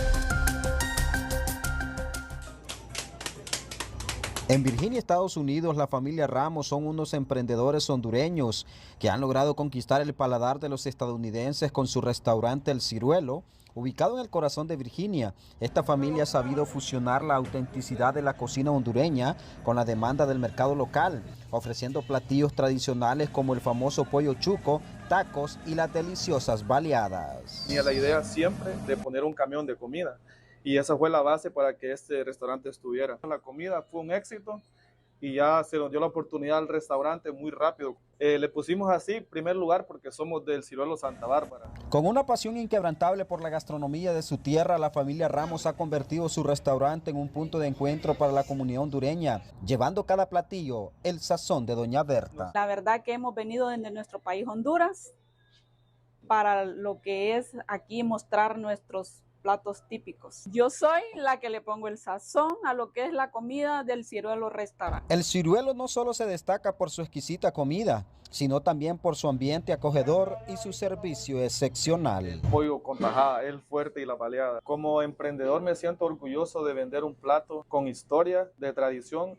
En Virginia, Estados Unidos, la familia Ramos son unos emprendedores hondureños que han logrado conquistar el paladar de los estadounidenses con su restaurante El Ciruelo. Ubicado en el corazón de Virginia, esta familia ha sabido fusionar la autenticidad de la cocina hondureña con la demanda del mercado local, ofreciendo platillos tradicionales como el famoso pollo chuco, tacos y las deliciosas baleadas. Tenía la idea siempre de poner un camión de comida. Y esa fue la base para que este restaurante estuviera. La comida fue un éxito y ya se nos dio la oportunidad al restaurante muy rápido. Le pusimos así, en primer lugar, porque somos del Ciruelo Santa Bárbara. Con una pasión inquebrantable por la gastronomía de su tierra, la familia Ramos ha convertido su restaurante en un punto de encuentro para la comunidad hondureña, llevando cada platillo el sazón de Doña Berta. La verdad que hemos venido desde nuestro país Honduras para lo que es aquí mostrar nuestros platos típicos. Yo soy la que le pongo el sazón a lo que es la comida del Ciruelo Restaurante. El Ciruelo no solo se destaca por su exquisita comida, sino también por su ambiente acogedor y su servicio excepcional. El pollo con tajada, el fuerte y la baleada. Como emprendedor me siento orgulloso de vender un plato con historia, de tradición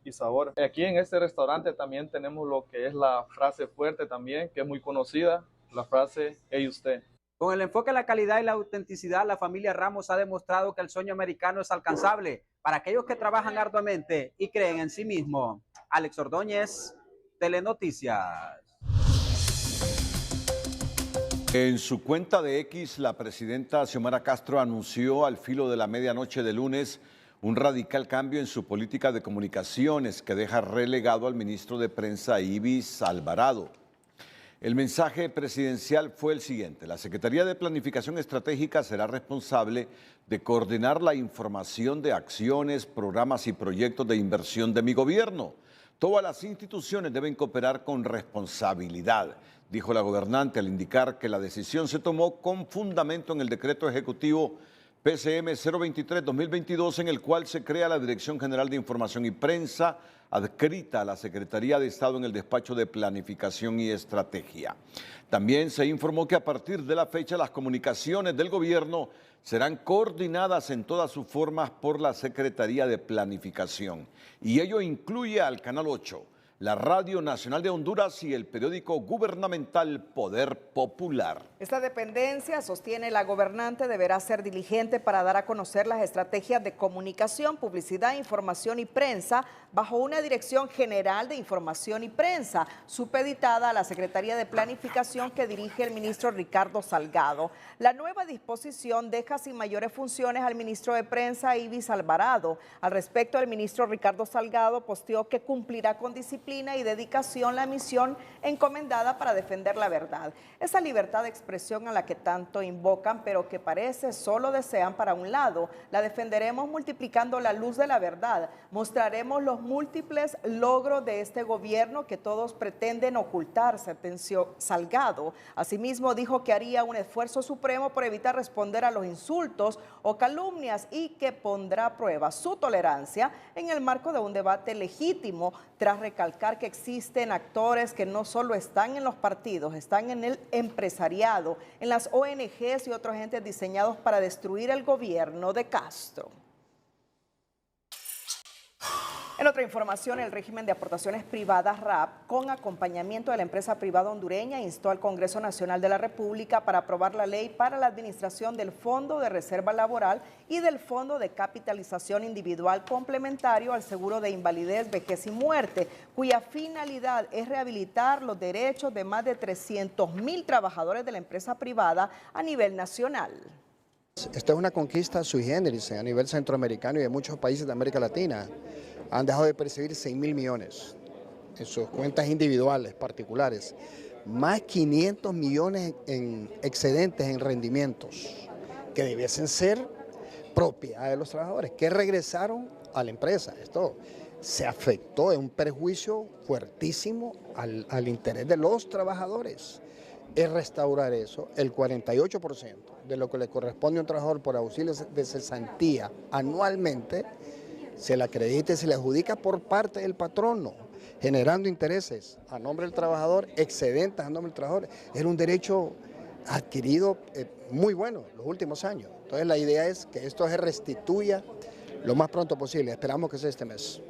y sabor. Aquí en este restaurante también tenemos lo que es la frase fuerte también, que es muy conocida, la frase "Ey usted". Con el enfoque en la calidad y la autenticidad, la familia Ramos ha demostrado que el sueño americano es alcanzable para aquellos que trabajan arduamente y creen en sí mismos. Alex Ordóñez, Telenoticias. En su cuenta de X, la presidenta Xiomara Castro anunció al filo de la medianoche de lunes un radical cambio en su política de comunicaciones que deja relegado al ministro de Prensa Ibis Alvarado. El mensaje presidencial fue el siguiente: la Secretaría de Planificación Estratégica será responsable de coordinar la información de acciones, programas y proyectos de inversión de mi gobierno. Todas las instituciones deben cooperar con responsabilidad, dijo la gobernante al indicar que la decisión se tomó con fundamento en el decreto ejecutivo PCM 023-2022, en el cual se crea la Dirección General de Información y Prensa, adscrita a la Secretaría de Estado en el Despacho de Planificación y Estrategia. También se informó que a partir de la fecha las comunicaciones del gobierno serán coordinadas en todas sus formas por la Secretaría de Planificación, y ello incluye al Canal 8, la Radio Nacional de Honduras y el periódico gubernamental Poder Popular. Esta dependencia, sostiene la gobernante, deberá ser diligente para dar a conocer las estrategias de comunicación, publicidad, información y prensa bajo una Dirección General de Información y Prensa, supeditada a la Secretaría de Planificación que dirige el ministro Ricardo Salgado. La nueva disposición deja sin mayores funciones al ministro de Prensa, Ibis Alvarado. Al respecto, el ministro Ricardo Salgado posteó que cumplirá con disciplina y dedicación la misión encomendada para defender la verdad. Esa libertad de expresión a la que tanto invocan, pero que parece solo desean para un lado, la defenderemos multiplicando la luz de la verdad. Mostraremos los múltiples logros de este gobierno que todos pretenden ocultar, sentenció Salgado. Asimismo, dijo que haría un esfuerzo supremo por evitar responder a los insultos o calumnias y que pondrá a prueba su tolerancia en el marco de un debate legítimo, tras recalcar que existen actores que no solo están en los partidos, están en el empresariado, en las ONGs y otros entes diseñados para destruir el gobierno de Castro. En otra información, el régimen de aportaciones privadas RAP, con acompañamiento de la empresa privada hondureña, instó al Congreso Nacional de la República para aprobar la ley para la administración del Fondo de Reserva Laboral y del Fondo de Capitalización Individual complementario al Seguro de Invalidez, Vejez y Muerte, cuya finalidad es rehabilitar los derechos de más de 300,000 trabajadores de la empresa privada a nivel nacional. Esta es una conquista sui generis a nivel centroamericano y de muchos países de América Latina. Han dejado de percibir 6.000 millones en sus cuentas individuales, particulares, más 500 millones en excedentes en rendimientos que debiesen ser propiedad de los trabajadores, que regresaron a la empresa. Esto se afectó, es un perjuicio fuertísimo al interés de los trabajadores. Es restaurar eso, el 48% de lo que le corresponde a un trabajador por auxilio de cesantía anualmente, se le acredita y se le adjudica por parte del patrono, generando intereses a nombre del trabajador, excedentes a nombre del trabajador. Era un derecho adquirido muy bueno los últimos años. Entonces la idea es que esto se restituya lo más pronto posible. Esperamos que sea este mes.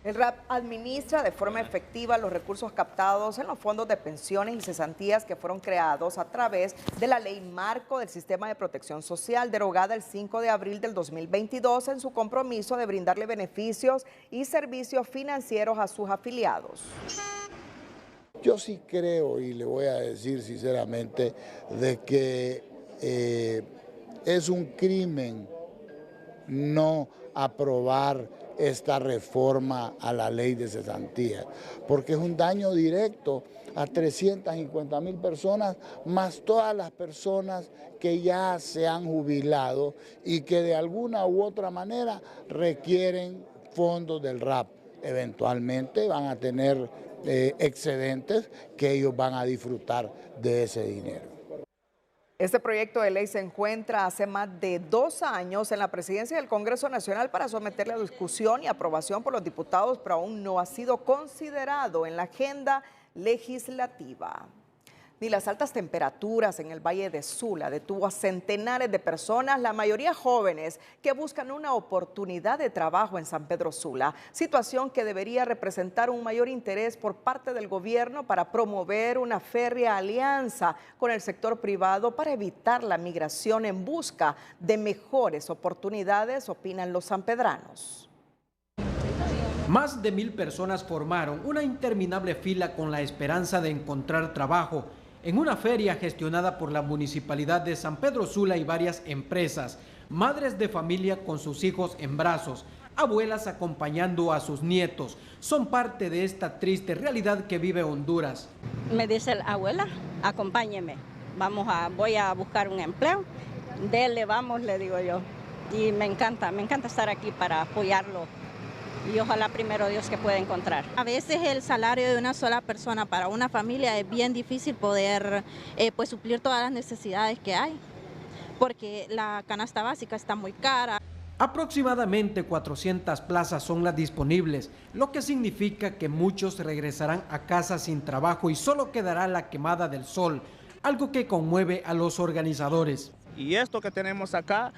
El RAP administra de forma efectiva los recursos captados en los fondos de pensiones y cesantías que fueron creados a través de la Ley Marco del Sistema de Protección Social, derogada el 5 de abril del 2022 en su compromiso de brindarle beneficios y servicios financieros a sus afiliados. Yo sí creo, y le voy a decir sinceramente, de que es un crimen no aprobar esta reforma a la ley de cesantía, porque es un daño directo a 350,000 personas, más todas las personas que ya se han jubilado y que de alguna u otra manera requieren fondos del RAP. Eventualmente van a tener excedentes que ellos van a disfrutar de ese dinero. Este proyecto de ley se encuentra hace más de 2 años en la presidencia del Congreso Nacional para someterle a discusión y aprobación por los diputados, pero aún no ha sido considerado en la agenda legislativa. Ni las altas temperaturas en el Valle de Sula detuvo a centenares de personas, la mayoría jóvenes, que buscan una oportunidad de trabajo en San Pedro Sula, situación que debería representar un mayor interés por parte del gobierno para promover una férrea alianza con el sector privado para evitar la migración en busca de mejores oportunidades, opinan los sanpedranos. Más de 1,000 personas formaron una interminable fila con la esperanza de encontrar trabajo en una feria gestionada por la Municipalidad de San Pedro Sula y varias empresas, madres de familia con sus hijos en brazos, abuelas acompañando a sus nietos, son parte de esta triste realidad que vive Honduras. Me dice la abuela, acompáñeme, voy a buscar un empleo, dele, vamos, le digo yo, y me encanta estar aquí para apoyarlo. Y ojalá primero Dios que pueda encontrar. A veces el salario de una sola persona para una familia es bien difícil poder pues suplir todas las necesidades que hay, porque la canasta básica está muy cara. Aproximadamente 400 plazas son las disponibles, lo que significa que muchos regresarán a casa sin trabajo y solo quedará la quemada del sol, algo que conmueve a los organizadores. Y esto que tenemos acá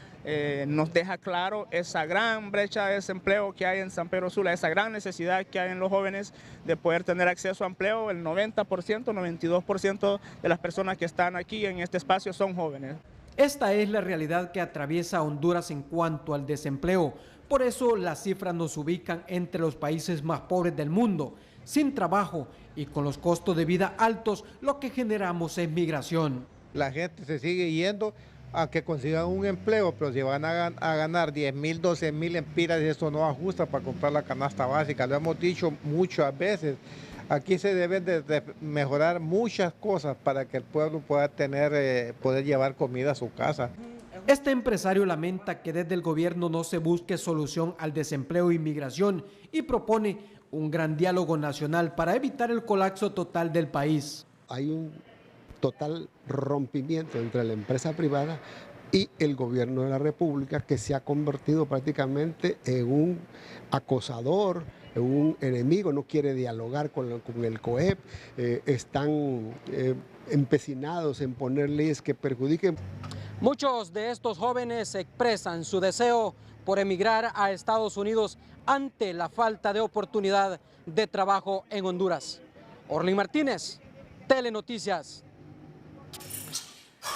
nos deja claro esa gran brecha de desempleo que hay en San Pedro Sula, esa gran necesidad que hay en los jóvenes de poder tener acceso a empleo. El 90%, 92% de las personas que están aquí en este espacio son jóvenes. Esta es la realidad que atraviesa Honduras en cuanto al desempleo. Por eso las cifras nos ubican entre los países más pobres del mundo, sin trabajo y con los costos de vida altos. Lo que generamos es migración. La gente se sigue yendo a que consigan un empleo, pero si van a ganar 10.000, 12.000 lempiras, eso no ajusta para comprar la canasta básica. Lo hemos dicho muchas veces. Aquí se deben de mejorar muchas cosas para que el pueblo pueda poder llevar comida a su casa. Este empresario lamenta que desde el gobierno no se busque solución al desempleo e inmigración y propone un gran diálogo nacional para evitar el colapso total del país. Hay un total rompimiento entre la empresa privada y el gobierno de la República, que se ha convertido prácticamente en un acosador, en un enemigo, no quiere dialogar con el COEP, están empecinados en poner leyes que perjudiquen. Muchos de estos jóvenes expresan su deseo por emigrar a Estados Unidos ante la falta de oportunidad de trabajo en Honduras. Orlin Martínez, Telenoticias.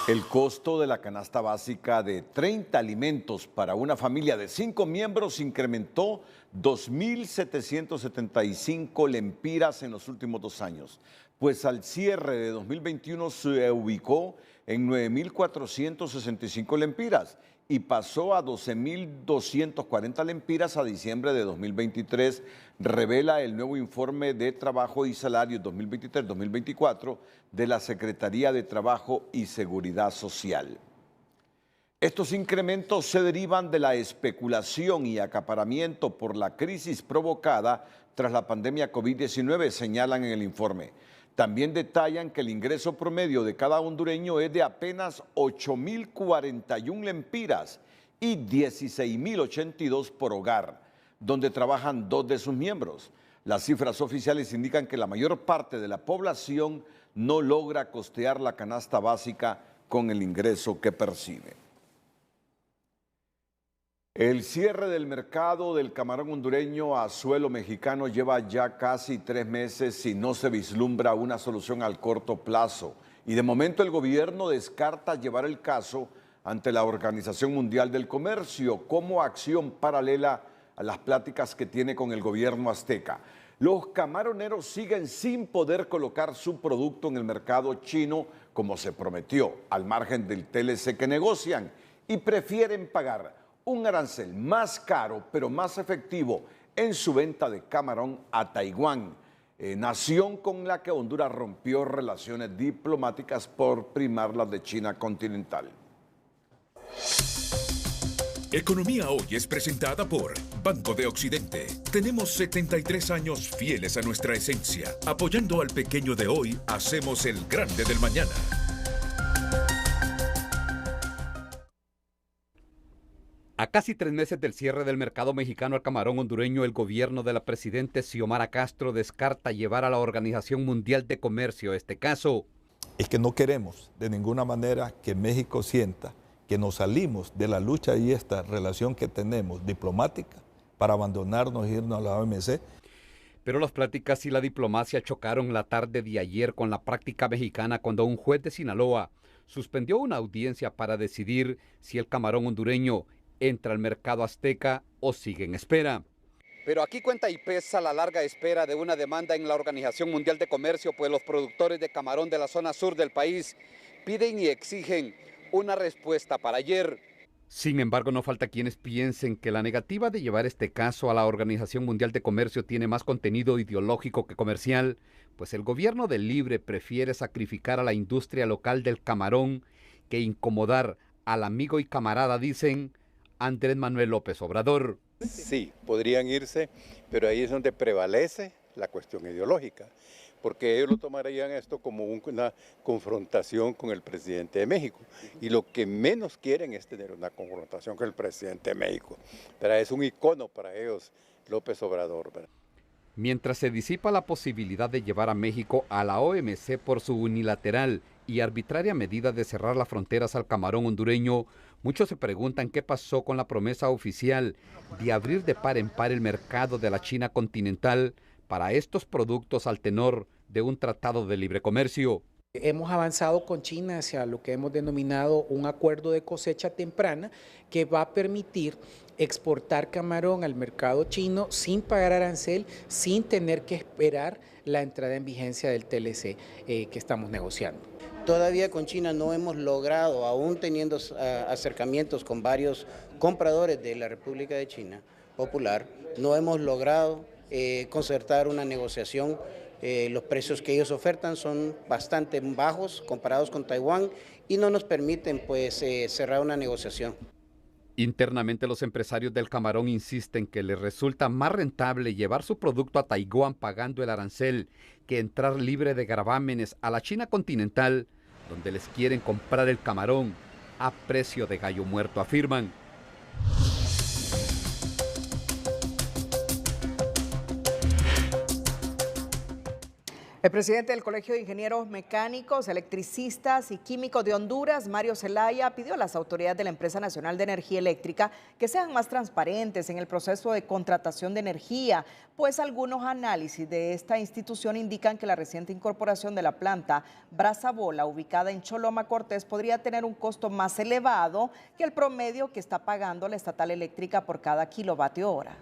El costo de la canasta básica de 30 alimentos para una familia de 5 miembros incrementó 2.775 lempiras en los últimos 2 años, pues al cierre de 2021 se ubicó en 9.465 lempiras y pasó a 12.240 lempiras a diciembre de 2023, revela el nuevo informe de Trabajo y Salarios 2023-2024 de la Secretaría de Trabajo y Seguridad Social. Estos incrementos se derivan de la especulación y acaparamiento por la crisis provocada tras la pandemia COVID-19, señalan en el informe. También detallan que el ingreso promedio de cada hondureño es de apenas 8.041 lempiras y 16.082 por hogar, donde trabajan 2 de sus miembros. Las cifras oficiales indican que la mayor parte de la población no logra costear la canasta básica con el ingreso que percibe. El cierre del mercado del camarón hondureño a suelo mexicano lleva ya casi 3 meses y no se vislumbra una solución al corto plazo. Y de momento el gobierno descarta llevar el caso ante la Organización Mundial del Comercio como acción paralela a las pláticas que tiene con el gobierno azteca. Los camaroneros siguen sin poder colocar su producto en el mercado chino como se prometió, al margen del TLC que negocian, y prefieren pagar un arancel más caro pero más efectivo en su venta de camarón a Taiwán, nación con la que Honduras rompió relaciones diplomáticas por primar las de China continental. Economía Hoy es presentada por Banco de Occidente. Tenemos 73 años fieles a nuestra esencia. Apoyando al pequeño de hoy, hacemos el grande del mañana. A casi 3 meses del cierre del mercado mexicano al camarón hondureño, el gobierno de la presidenta Xiomara Castro descarta llevar a la Organización Mundial de Comercio este caso. Es que no queremos de ninguna manera que México sienta que nos salimos de la lucha y esta relación que tenemos diplomática para abandonarnos e irnos a la OMC. Pero las pláticas y la diplomacia chocaron la tarde de ayer con la práctica mexicana cuando un juez de Sinaloa suspendió una audiencia para decidir si el camarón hondureño entra al mercado azteca o sigue en espera. Pero aquí cuenta y pesa la larga espera de una demanda en la Organización Mundial de Comercio, pues los productores de camarón de la zona sur del país piden y exigen una respuesta para ayer. Sin embargo, no falta quienes piensen que la negativa de llevar este caso a la Organización Mundial de Comercio tiene más contenido ideológico que comercial, pues el gobierno del Libre prefiere sacrificar a la industria local del camarón que incomodar al amigo y camarada, dicen Andrés Manuel López Obrador. Sí, podrían irse, pero ahí es donde prevalece la cuestión ideológica, porque ellos lo tomarían esto como una confrontación con el presidente de México, y lo que menos quieren es tener una confrontación con el presidente de México, pero es un icono para ellos López Obrador, ¿verdad? Mientras se disipa la posibilidad de llevar a México a la OMC por su unilateral y arbitraria medida de cerrar las fronteras al camarón hondureño, muchos se preguntan qué pasó con la promesa oficial de abrir de par en par el mercado de la China continental para estos productos al tenor de un tratado de libre comercio. Hemos avanzado con China hacia lo que hemos denominado un acuerdo de cosecha temprana que va a permitir exportar camarón al mercado chino sin pagar arancel, sin tener que esperar la entrada en vigencia del TLC que estamos negociando. Todavía con China no hemos logrado, aún teniendo acercamientos con varios compradores de la República de China Popular, no hemos logrado concertar una negociación. Los precios que ellos ofertan son bastante bajos comparados con Taiwán y no nos permiten pues cerrar una negociación. Internamente los empresarios del camarón insisten que les resulta más rentable llevar su producto a Taiwán pagando el arancel que entrar libre de gravámenes a la China continental, donde les quieren comprar el camarón a precio de gallo muerto, afirman. El presidente del Colegio de Ingenieros Mecánicos, Electricistas y Químicos de Honduras, Mario Zelaya, pidió a las autoridades de la Empresa Nacional de Energía Eléctrica que sean más transparentes en el proceso de contratación de energía, pues algunos análisis de esta institución indican que la reciente incorporación de la planta Brazabola, ubicada en Choloma Cortés, podría tener un costo más elevado que el promedio que está pagando la estatal eléctrica por cada kilovatio hora.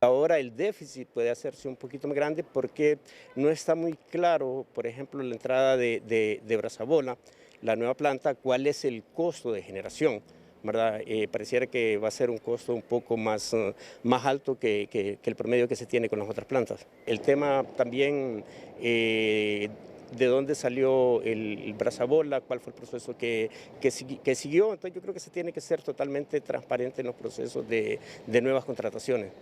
Ahora el déficit puede hacerse un poquito más grande porque no está muy claro, por ejemplo, la entrada de Brazabola, la nueva planta, cuál es el costo de generación, ¿verdad? Pareciera que va a ser un costo un poco más alto que el promedio que se tiene con las otras plantas. El tema también de dónde salió el Brazabola, cuál fue el proceso que siguió, entonces yo creo que se tiene que ser totalmente transparente en los procesos de nuevas contrataciones.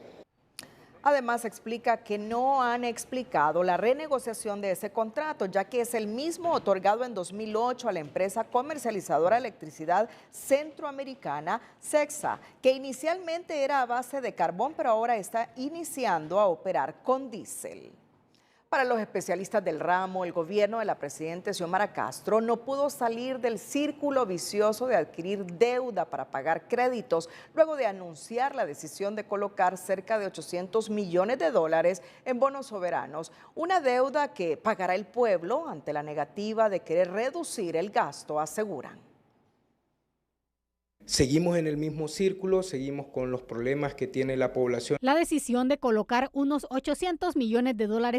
Además, explica que no han explicado la renegociación de ese contrato, ya que es el mismo otorgado en 2008 a la empresa comercializadora de electricidad centroamericana, CEXA, que inicialmente era a base de carbón, pero ahora está iniciando a operar con diésel. Para los especialistas del ramo, el gobierno de la presidenta Xiomara Castro no pudo salir del círculo vicioso de adquirir deuda para pagar créditos, luego de anunciar la decisión de colocar cerca de $800 millones en bonos soberanos, una deuda que pagará el pueblo ante la negativa de querer reducir el gasto, aseguran. Seguimos en el mismo círculo, seguimos con los problemas que tiene la población. La decisión de colocar unos $800 millones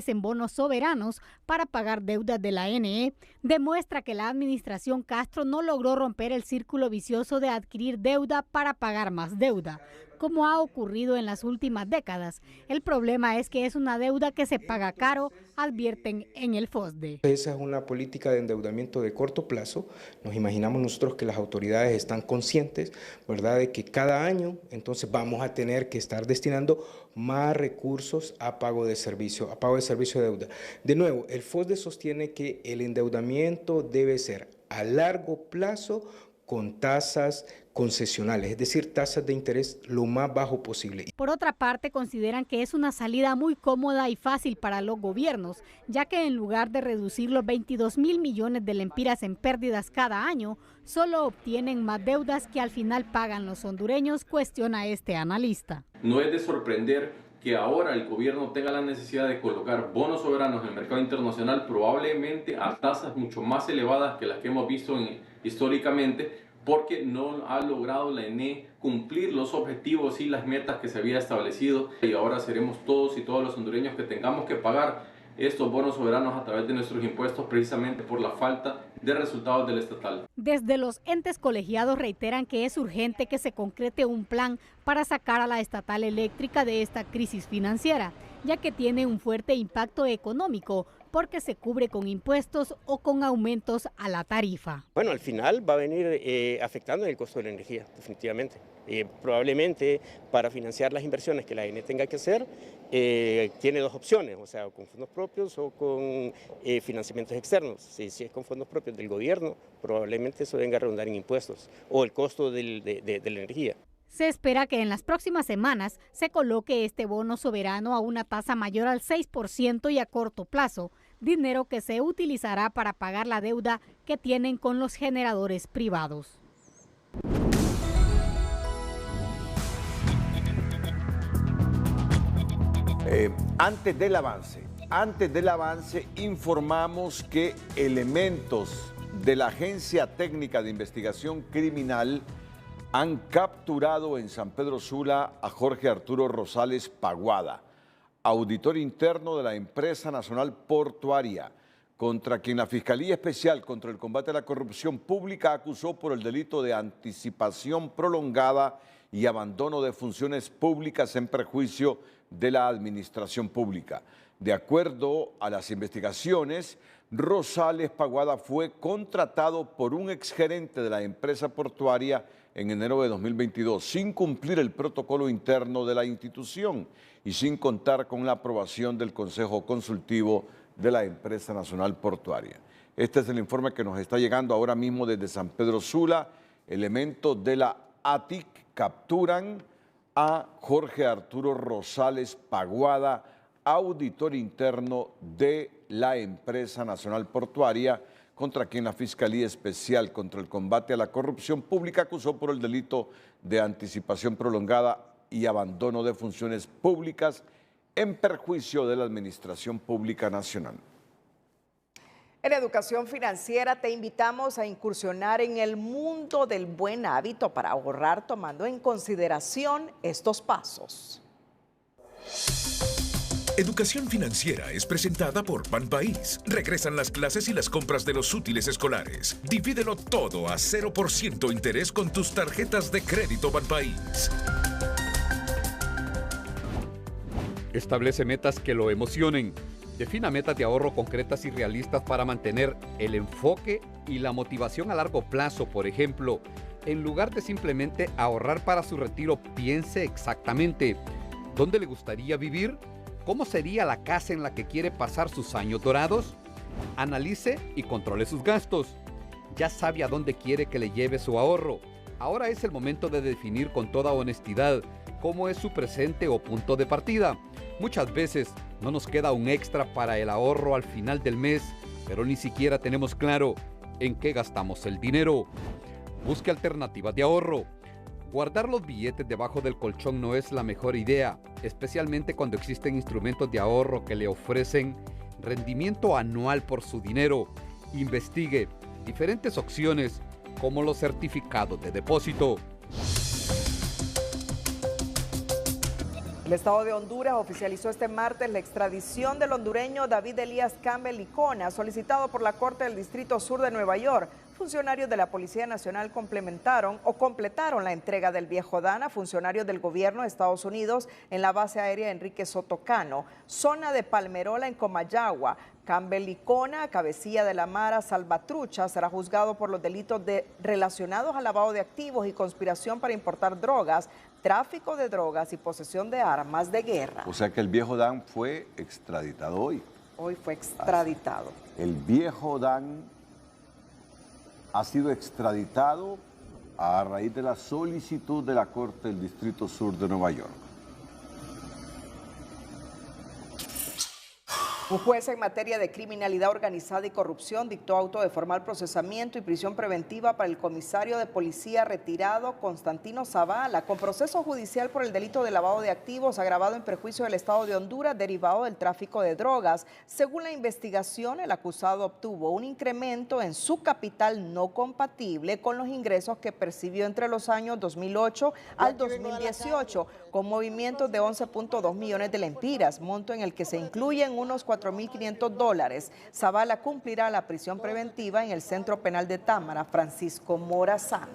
en bonos soberanos para pagar deudas de la ANE demuestra que la administración Castro no logró romper el círculo vicioso de adquirir deuda para pagar más deuda, como ha ocurrido en las últimas décadas. El problema es que es una deuda que se paga caro, advierten en el FOSDE. Esa es una política de endeudamiento de corto plazo. Nos imaginamos nosotros que las autoridades están conscientes, ¿verdad?, de que cada año entonces vamos a tener que estar destinando más recursos a pago de servicio de deuda. De nuevo, el FOSDE sostiene que el endeudamiento debe ser a largo plazo con tasas concesionales, es decir, tasas de interés lo más bajo posible. Por otra parte, consideran que es una salida muy cómoda y fácil para los gobiernos, ya que en lugar de reducir los 22.000 millones de lempiras en pérdidas cada año, solo obtienen más deudas que al final pagan los hondureños, cuestiona este analista. No es de sorprender que ahora el gobierno tenga la necesidad de colocar bonos soberanos en el mercado internacional, probablemente a tasas mucho más elevadas que las que hemos visto históricamente, porque no ha logrado la ENE cumplir los objetivos y las metas que se había establecido, y ahora seremos todos y todos los hondureños que tengamos que pagar estos bonos soberanos a través de nuestros impuestos precisamente por la falta de resultados del estatal. Desde los entes colegiados reiteran que es urgente que se concrete un plan para sacar a la estatal eléctrica de esta crisis financiera, ya que tiene un fuerte impacto económico porque se cubre con impuestos o con aumentos a la tarifa. Bueno, al final va a venir afectando el costo de la energía, definitivamente. Probablemente para financiar las inversiones que la ANE tenga que hacer, tiene dos opciones, o sea, con fondos propios o con financiamientos externos. Si es con fondos propios del gobierno, probablemente eso venga a redundar en impuestos o el costo de la energía. Se espera que en las próximas semanas se coloque este bono soberano a una tasa mayor al 6% y a corto plazo, dinero que se utilizará para pagar la deuda que tienen con los generadores privados. Antes del avance, informamos que elementos de la Agencia Técnica de Investigación Criminal han capturado en San Pedro Sula a Jorge Arturo Rosales Paguada, auditor interno de la Empresa Nacional Portuaria, contra quien la Fiscalía Especial contra el Combate a la Corrupción Pública acusó por el delito de anticipación prolongada y abandono de funciones públicas en perjuicio de la administración pública. De acuerdo a las investigaciones, Rosales Paguada fue contratado por un exgerente de la empresa portuaria en enero de 2022, sin cumplir el protocolo interno de la institución y sin contar con la aprobación del Consejo Consultivo de la Empresa Nacional Portuaria. Este es el informe que nos está llegando ahora mismo desde San Pedro Sula. Elementos de la ATIC capturan a Jorge Arturo Rosales Paguada, auditor interno de la Empresa Nacional Portuaria, contra quien la Fiscalía Especial contra el Combate a la Corrupción Pública acusó por el delito de anticipación prolongada y abandono de funciones públicas en perjuicio de la Administración Pública Nacional. En Educación Financiera te invitamos a incursionar en el mundo del buen hábito para ahorrar tomando en consideración estos pasos. Educación Financiera es presentada por Banpaís. Regresan las clases y las compras de los útiles escolares. Divídelo todo a 0% interés con tus tarjetas de crédito Banpaís. Establece metas que lo emocionen. Defina metas de ahorro concretas y realistas para mantener el enfoque y la motivación a largo plazo. Por ejemplo, en lugar de simplemente ahorrar para su retiro, piense exactamente dónde le gustaría vivir. ¿Cómo sería la casa en la que quiere pasar sus años dorados? Analice y controle sus gastos. Ya sabe a dónde quiere que le lleve su ahorro. Ahora es el momento de definir con toda honestidad cómo es su presente o punto de partida. Muchas veces no nos queda un extra para el ahorro al final del mes, pero ni siquiera tenemos claro en qué gastamos el dinero. Busque alternativas de ahorro. Guardar los billetes debajo del colchón no es la mejor idea, especialmente cuando existen instrumentos de ahorro que le ofrecen rendimiento anual por su dinero. Investigue diferentes opciones como los certificados de depósito. El Estado de Honduras oficializó este martes la extradición del hondureño David Elías Campbell Licona, solicitado por la Corte del Distrito Sur de Nueva York. Funcionarios de la Policía Nacional completaron la entrega del viejo Dan a funcionarios del gobierno de Estados Unidos en la base aérea Enrique Soto Cano, zona de Palmerola en Comayagua. Campbell Licona, cabecilla de la Mara Salvatrucha, será juzgado por los delitos relacionados al lavado de activos y conspiración para importar drogas, tráfico de drogas y posesión de armas de guerra. O sea que el viejo Dan fue extraditado hoy. Hoy fue extraditado. El viejo Dan ha sido extraditado a raíz de la solicitud de la Corte del Distrito Sur de Nueva York. Un juez en materia de criminalidad organizada y corrupción dictó auto de formal procesamiento y prisión preventiva para el comisario de policía retirado Constantino Zavala, con proceso judicial por el delito de lavado de activos agravado en perjuicio del Estado de Honduras derivado del tráfico de drogas. Según la investigación, el acusado obtuvo un incremento en su capital no compatible con los ingresos que percibió entre los años 2008 al 2018, con movimientos de 11.2 millones de lempiras, monto en el que se incluyen unos $4.500. Zavala cumplirá la prisión preventiva en el Centro Penal de Támara, Francisco Morazán.